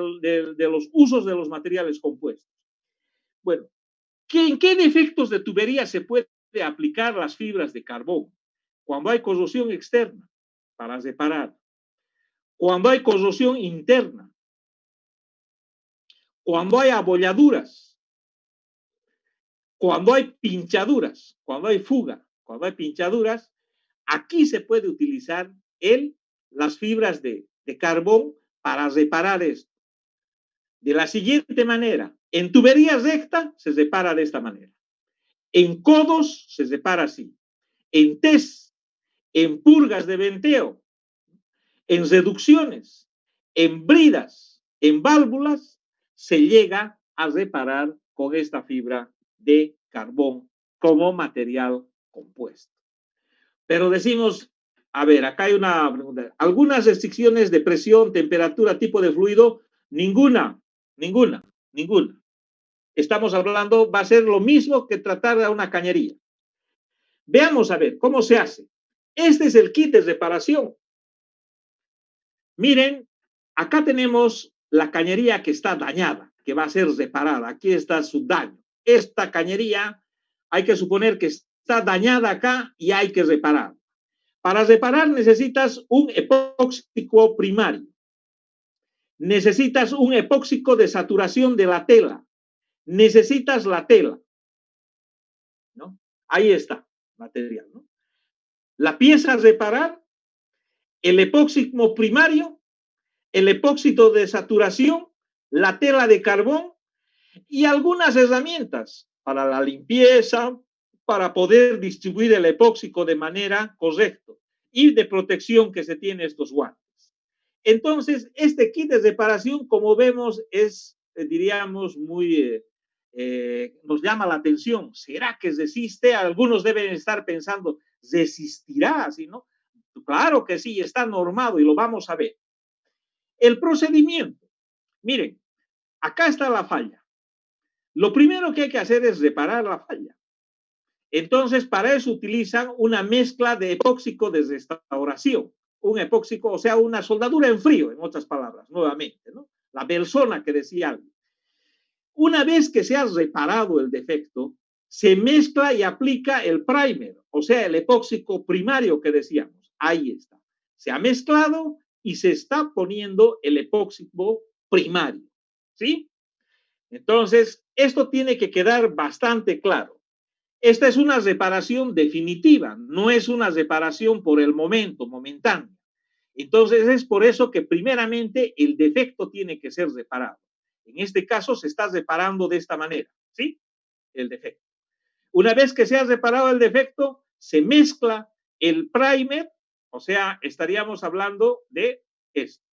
los usos de los materiales compuestos. Bueno, ¿en qué defectos de tubería se puede aplicar las fibras de carbón? Cuando hay corrosión externa, para reparar. Cuando hay corrosión interna. Cuando hay abolladuras. Cuando hay pinchaduras. Cuando hay fuga. Cuando hay pinchaduras. Aquí se puede utilizar las fibras de carbón para reparar esto. De la siguiente manera, en tubería recta se repara de esta manera. En codos se repara así. En test, en purgas de venteo, en reducciones, en bridas, en válvulas, se llega a reparar con esta fibra de carbón como material compuesto. Pero decimos, a ver, acá hay una pregunta. ¿Algunas restricciones de presión, temperatura, tipo de fluido? Ninguna. Estamos hablando, va a ser lo mismo que tratar de una cañería. Veamos a ver cómo se hace. Este es el kit de reparación. Miren, acá tenemos la cañería que está dañada, que va a ser reparada. Aquí está su daño. Esta cañería hay que suponer que está dañada acá y hay que reparar. Para reparar necesitas un epóxico primario. Necesitas un epóxico de saturación de la tela. Necesitas la tela, ¿no? Ahí está, material, ¿no? La pieza a reparar, el epóxico primario, el epóxido de saturación, la tela de carbón y algunas herramientas para la limpieza, para poder distribuir el epóxico de manera correcta y de protección que se tiene estos guantes. Entonces, este kit de reparación, como vemos, es, diríamos, muy... nos llama la atención. ¿Será que resiste? Algunos deben estar pensando, ¿resistirá? ¿Sí, no? Claro que sí, está normado y lo vamos a ver. El procedimiento. Miren, acá está la falla. Lo primero que hay que hacer es reparar la falla. Entonces, para eso utilizan una mezcla de epóxico de restauración. Un epóxico, o sea, una soldadura en frío, en otras palabras, nuevamente, ¿no? La persona que decía algo. Una vez que se ha reparado el defecto, se mezcla y aplica el primer, o sea, el epóxico primario que decíamos. Ahí está. Se ha mezclado y se está poniendo el epóxico primario. ¿Sí? Entonces, esto tiene que quedar bastante claro. Esta es una reparación definitiva, no es una reparación por el momento, momentánea. Entonces, es por eso que primeramente el defecto tiene que ser reparado. En este caso se está reparando de esta manera, ¿sí? El defecto. Una vez que se ha reparado el defecto, se mezcla el primer, o sea, estaríamos hablando de esto.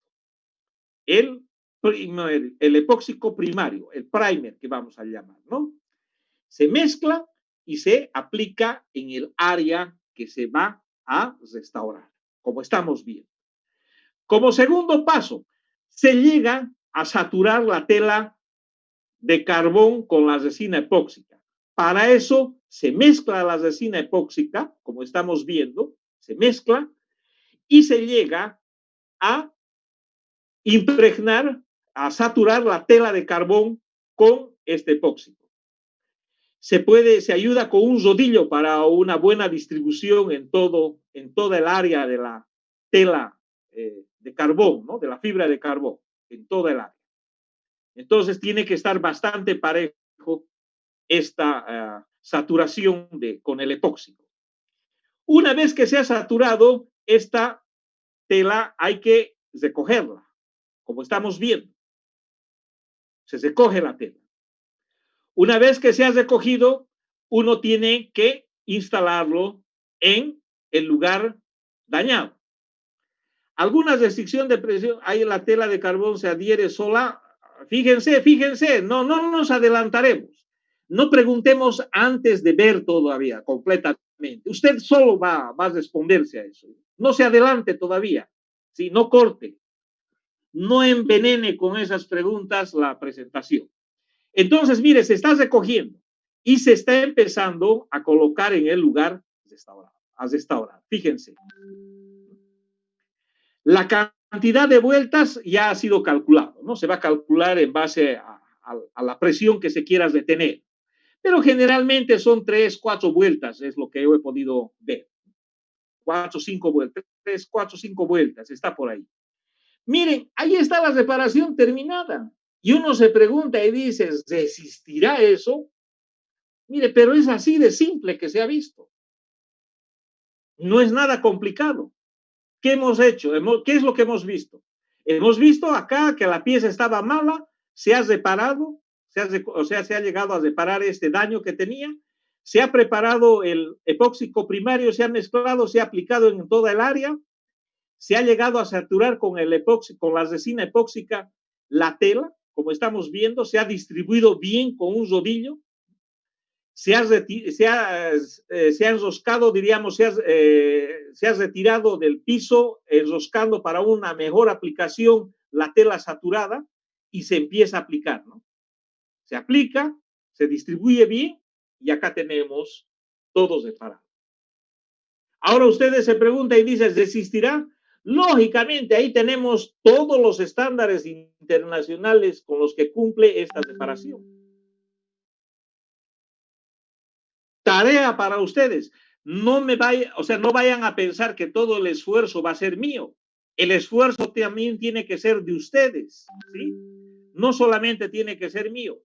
El epóxico primario, el primer que vamos a llamar, ¿no? Se mezcla y se aplica en el área que se va a restaurar, como estamos viendo. Como segundo paso, se llega a saturar la tela de carbón con la resina epóxica. Para eso se mezcla la resina epóxica, como estamos viendo, se mezcla y se llega a impregnar, a saturar la tela de carbón con este epóxico. Se ayuda con un rodillo para una buena distribución en toda el área de la tela de carbón, ¿no? De la fibra de carbón, en toda el área. Entonces tiene que estar bastante parejo esta saturación con el epóxico. Una vez que se ha saturado esta tela, hay que recogerla, como estamos viendo. Se recoge la tela. Una vez que se ha recogido, uno tiene que instalarlo en el lugar dañado. Algunas restricciones de presión, ahí la tela de carbón se adhiere sola. Fíjense, no nos adelantaremos. No preguntemos antes de ver todavía completamente. Usted solo va a responderse a eso. No se adelante todavía. ¿Sí? No corte. No envenene con esas preguntas la presentación. Entonces, mire, se está recogiendo y se está empezando a colocar en el lugar a restaurar. Fíjense. La cantidad de vueltas ya ha sido calculado, ¿no? Se va a calcular en base a la presión que se quiera detener. Pero generalmente son 3, 4 vueltas, es lo que yo he podido ver. 4, 5 vueltas, 3, 4, 5 vueltas, está por ahí. Miren, ahí está la reparación terminada. Y uno se pregunta y dice, ¿resistirá eso? Mire, pero es así de simple que se ha visto. No es nada complicado. ¿Qué hemos hecho? ¿Qué es lo que hemos visto? Hemos visto acá que la pieza estaba mala, se ha reparado, o sea, se ha llegado a reparar este daño que tenía, se ha preparado el epóxico primario, se ha mezclado, se ha aplicado en toda el área, se ha llegado a saturar con el epóxico, con la resina epóxica la tela, como estamos viendo, se ha distribuido bien con un rodillo, se ha enroscado, diríamos, se ha retirado del piso, enroscando para una mejor aplicación la tela saturada y se empieza a aplicar, ¿no? Se aplica, se distribuye bien y acá tenemos todo separado. Ahora ustedes se preguntan y dicen, ¿resistirá? Lógicamente, ahí tenemos todos los estándares internacionales con los que cumple esta separación. Tarea para ustedes. No vayan a pensar que todo el esfuerzo va a ser mío. El esfuerzo también tiene que ser de ustedes, ¿sí? No solamente tiene que ser mío.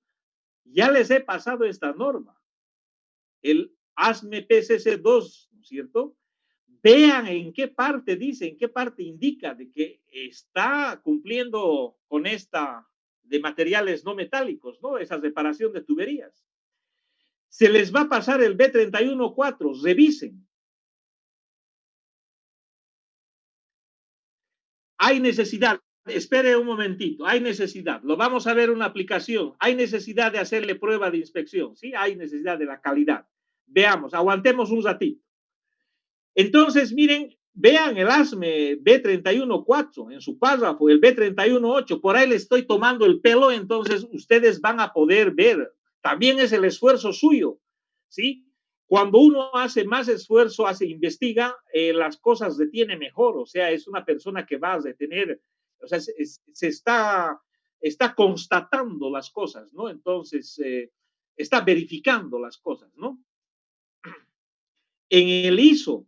Ya les he pasado esta norma. El ASME PCC2, ¿no es cierto? Vean en qué parte dice, en qué parte indica de que está cumpliendo con esta de materiales no metálicos, ¿no? Esa separación de tuberías. Se les va a pasar el B314, revisen. Hay necesidad, espere un momentito, hay necesidad, lo vamos a ver una aplicación, hay necesidad de hacerle prueba de inspección, ¿sí? Hay necesidad de la calidad. Veamos, aguantemos un ratito. Entonces, miren, vean el ASME B314 en su párrafo, el B318, por ahí le estoy tomando el pelo, entonces ustedes van a poder ver. También es el esfuerzo suyo, ¿sí? Cuando uno hace más esfuerzo, investiga, las cosas detiene mejor, o sea, es una persona que va a detener, o sea, se está constatando las cosas, ¿no? Entonces, está verificando las cosas, ¿no? En el ISO,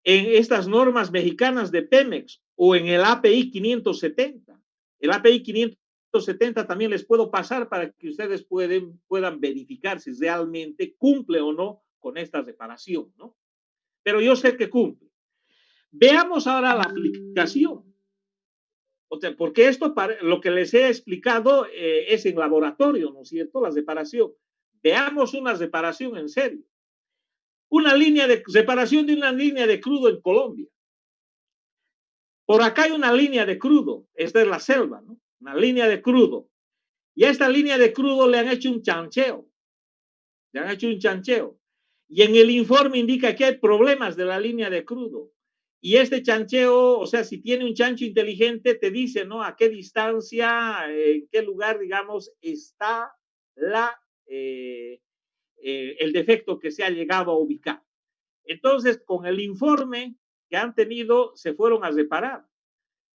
en estas normas mexicanas de Pemex o en el API 570. El API 570 también les puedo pasar para que ustedes puedan verificar si realmente cumple o no con esta reparación, ¿no? Pero yo sé que cumple. Veamos ahora la aplicación. O sea, porque esto, lo que les he explicado es en laboratorio, ¿no es cierto? La reparación. Veamos una reparación en serio. Una línea de reparación de una línea de crudo en Colombia. Por acá hay una línea de crudo, esta es la selva, ¿no? Una línea de crudo. Y a esta línea de crudo le han hecho un chancheo. Le han hecho un chancheo. Y en el informe indica que hay problemas de la línea de crudo. Y este chancheo, o sea, si tiene un chancho inteligente, te dice, ¿no? A qué distancia, en qué lugar, digamos, está el defecto que se ha llegado a ubicar. Entonces, con el informe que han tenido, se fueron a reparar.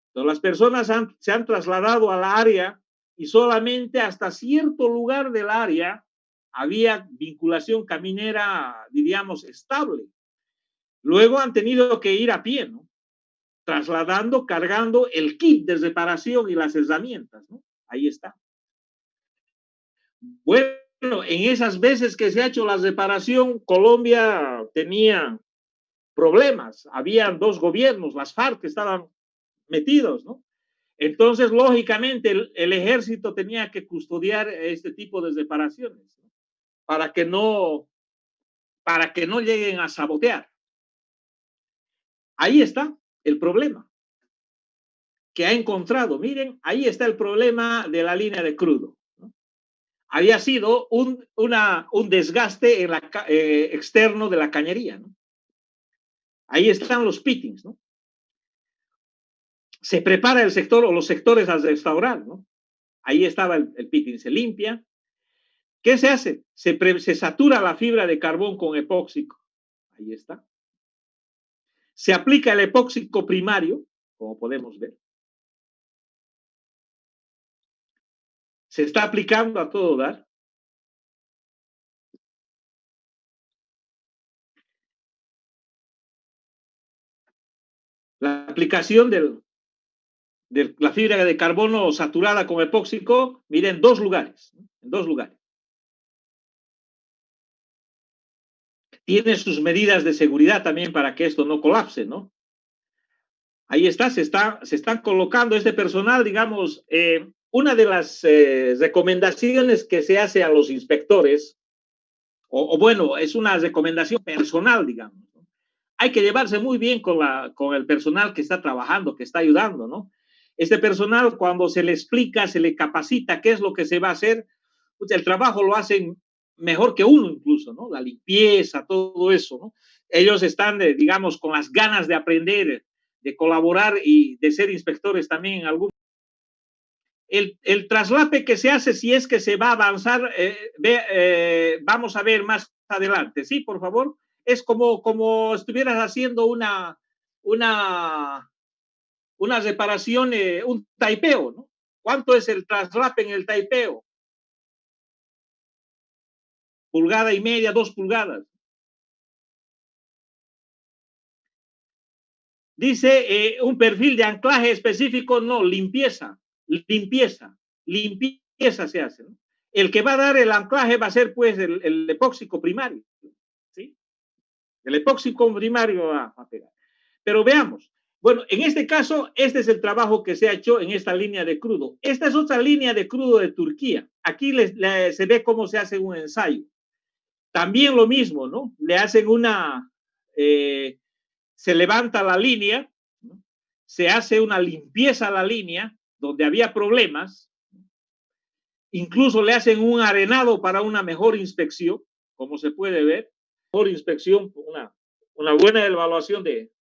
Entonces, las personas se han trasladado al área y solamente hasta cierto lugar del área había vinculación caminera, diríamos, estable. Luego han tenido que ir a pie, ¿no? Trasladando, cargando el kit de reparación y las herramientas, ¿no? Ahí está. Bueno, en esas veces que se ha hecho la reparación, Colombia tenía problemas. Habían dos gobiernos, las FARC, que estaban metidos, ¿no? Entonces, lógicamente, el ejército tenía que custodiar este tipo de reparaciones, ¿no? para que no lleguen a sabotear. Ahí está el problema que ha encontrado. Miren, ahí está el problema de la línea de crudo, ¿no? había sido un desgaste en externo de la cañería, ¿no? Ahí están los pittings, ¿no? Se prepara el sector o los sectores al restaurar, ¿no? Ahí estaba el pitting, se limpia. ¿Qué se hace? Se satura la fibra de carbón con epóxico. Ahí está. Se aplica el epóxico primario, como podemos ver. Se está aplicando a todo dar. La aplicación de la fibra de carbono saturada con epóxico, miren, en dos lugares. Tiene sus medidas de seguridad también para que esto no colapse, ¿no? Ahí está, se están colocando este personal, digamos, una de las recomendaciones que se hace a los inspectores, o bueno, es una recomendación personal, digamos, ¿no? Hay que llevarse muy bien con el personal que está trabajando, que está ayudando, ¿no? Este personal, cuando se le explica, se le capacita qué es lo que se va a hacer, pues el trabajo lo hacen mejor que uno incluso, ¿no? La limpieza, todo eso, ¿no? Ellos están, digamos, con las ganas de aprender, de colaborar y de ser inspectores también en algún. El traslape que se hace, si es que se va a avanzar, vamos a ver más adelante. Sí, por favor. Es como estuvieras haciendo una reparación, un taipeo, ¿no? ¿Cuánto es el traslape en el taipeo? Pulgada y media, 2 pulgadas. Dice un perfil de anclaje específico, no, limpieza se hace, ¿no? El que va a dar el anclaje va a ser pues el epóxico primario, ¿sí? El epóxico primario va a pegar. Pero veamos, bueno, en este caso, este es el trabajo que se ha hecho en esta línea de crudo. Esta es otra línea de crudo de Turquía. Aquí se ve cómo se hace un ensayo. También lo mismo, ¿no? Le hacen se levanta la línea, ¿no? Se hace una limpieza a la línea donde había problemas, incluso le hacen un arenado para una mejor inspección, como se puede ver, mejor inspección, una buena evaluación de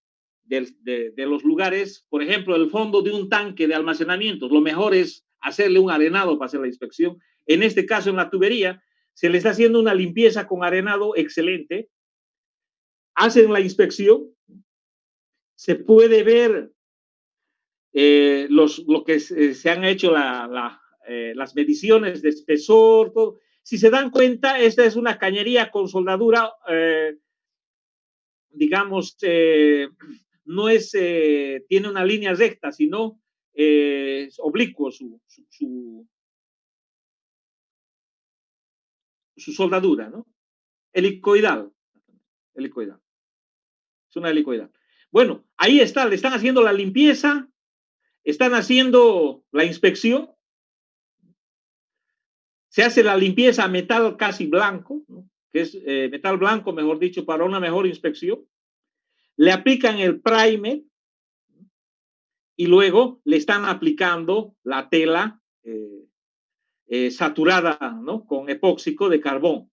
los lugares, por ejemplo, el fondo de un tanque de almacenamiento, lo mejor es hacerle un arenado para hacer la inspección. En este caso, en la tubería, se le está haciendo una limpieza con arenado excelente, hacen la inspección, se puede ver lo que se han hecho las mediciones de espesor, todo. Si se dan cuenta, esta es una cañería con soldadura, digamos, no es, tiene una línea recta, sino es oblicuo su soldadura, ¿no? Helicoidal. Helicoidal. Es una helicoidal. Bueno, ahí está, le están haciendo la limpieza, están haciendo la inspección, se hace la limpieza a metal casi blanco, ¿no? Que es metal blanco, mejor dicho, para una mejor inspección. Le aplican el primer y luego le están aplicando la tela saturada, ¿no? Con epóxico de carbón.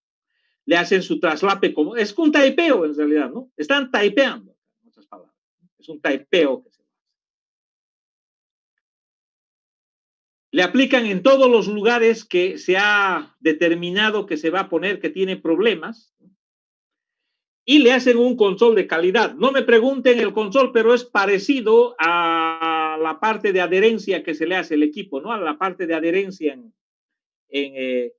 Le hacen su traslape, como es un taipeo en realidad, ¿no? Están taipeando, en otras palabras. Es un taipeo que se hace. Le aplican en todos los lugares que se ha determinado que se va a poner que tiene problemas y le hacen un control de calidad. No me pregunten el control, pero es parecido a la parte de adherencia que se le hace al equipo, ¿no? A la parte de adherencia en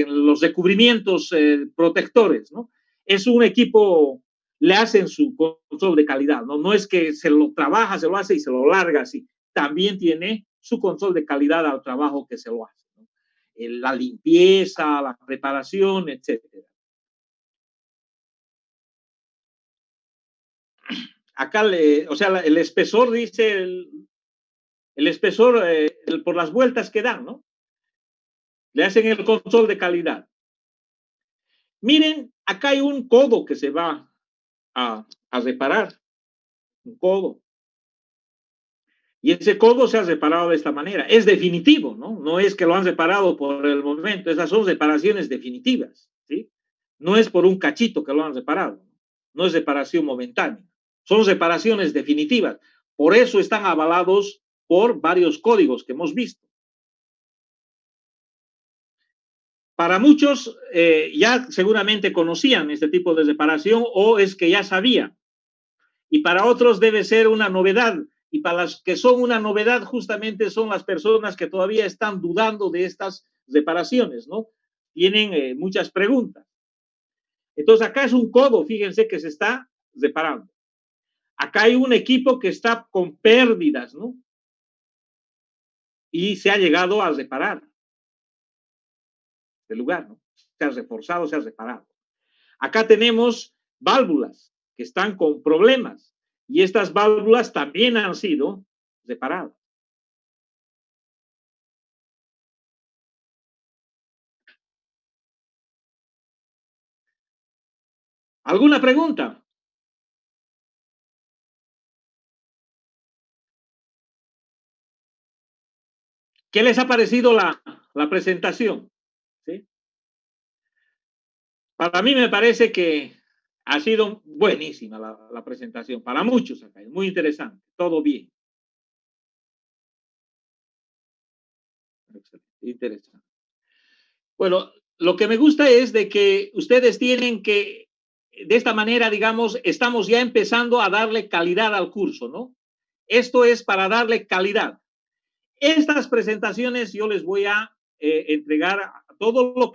los recubrimientos protectores, ¿no? Es un equipo, le hacen su control de calidad, ¿no? No es que se lo trabaja, se lo hace y se lo larga así. También tiene su control de calidad al trabajo que se lo hace, ¿no? La limpieza, la preparación, etcétera. Acá, o sea, el espesor dice, el espesor por las vueltas que dan, ¿no? Le hacen el control de calidad. Miren, acá hay un codo que se va a reparar, un codo. Y ese codo se ha reparado de esta manera. Es definitivo, ¿no? No es que lo han reparado por el momento. Esas son reparaciones definitivas, ¿sí? No es por un cachito que lo han reparado. No es reparación momentánea. Son reparaciones definitivas. Por eso están avalados por varios códigos que hemos visto. Para muchos ya seguramente conocían este tipo de reparación o es que ya sabían. Y para otros debe ser una novedad. Y para las que son una novedad justamente son las personas que todavía están dudando de estas reparaciones, ¿no? Tienen muchas preguntas. Entonces acá es un codo, fíjense que se está reparando. Acá hay un equipo que está con pérdidas, ¿no? Y se ha llegado a reparar el lugar, ¿no? Se ha reforzado, se ha reparado. Acá tenemos válvulas que están con problemas y estas válvulas también han sido reparadas. ¿Alguna pregunta? ¿Qué les ha parecido la presentación? ¿Sí? Para mí me parece que ha sido buenísima la presentación. Para muchos acá, es muy interesante. Todo bien. Excelente, interesante. Bueno, lo que me gusta es de que ustedes tienen que, de esta manera, digamos, estamos ya empezando a darle calidad al curso, ¿no? Esto es para darle calidad. Estas presentaciones yo les voy a entregar todo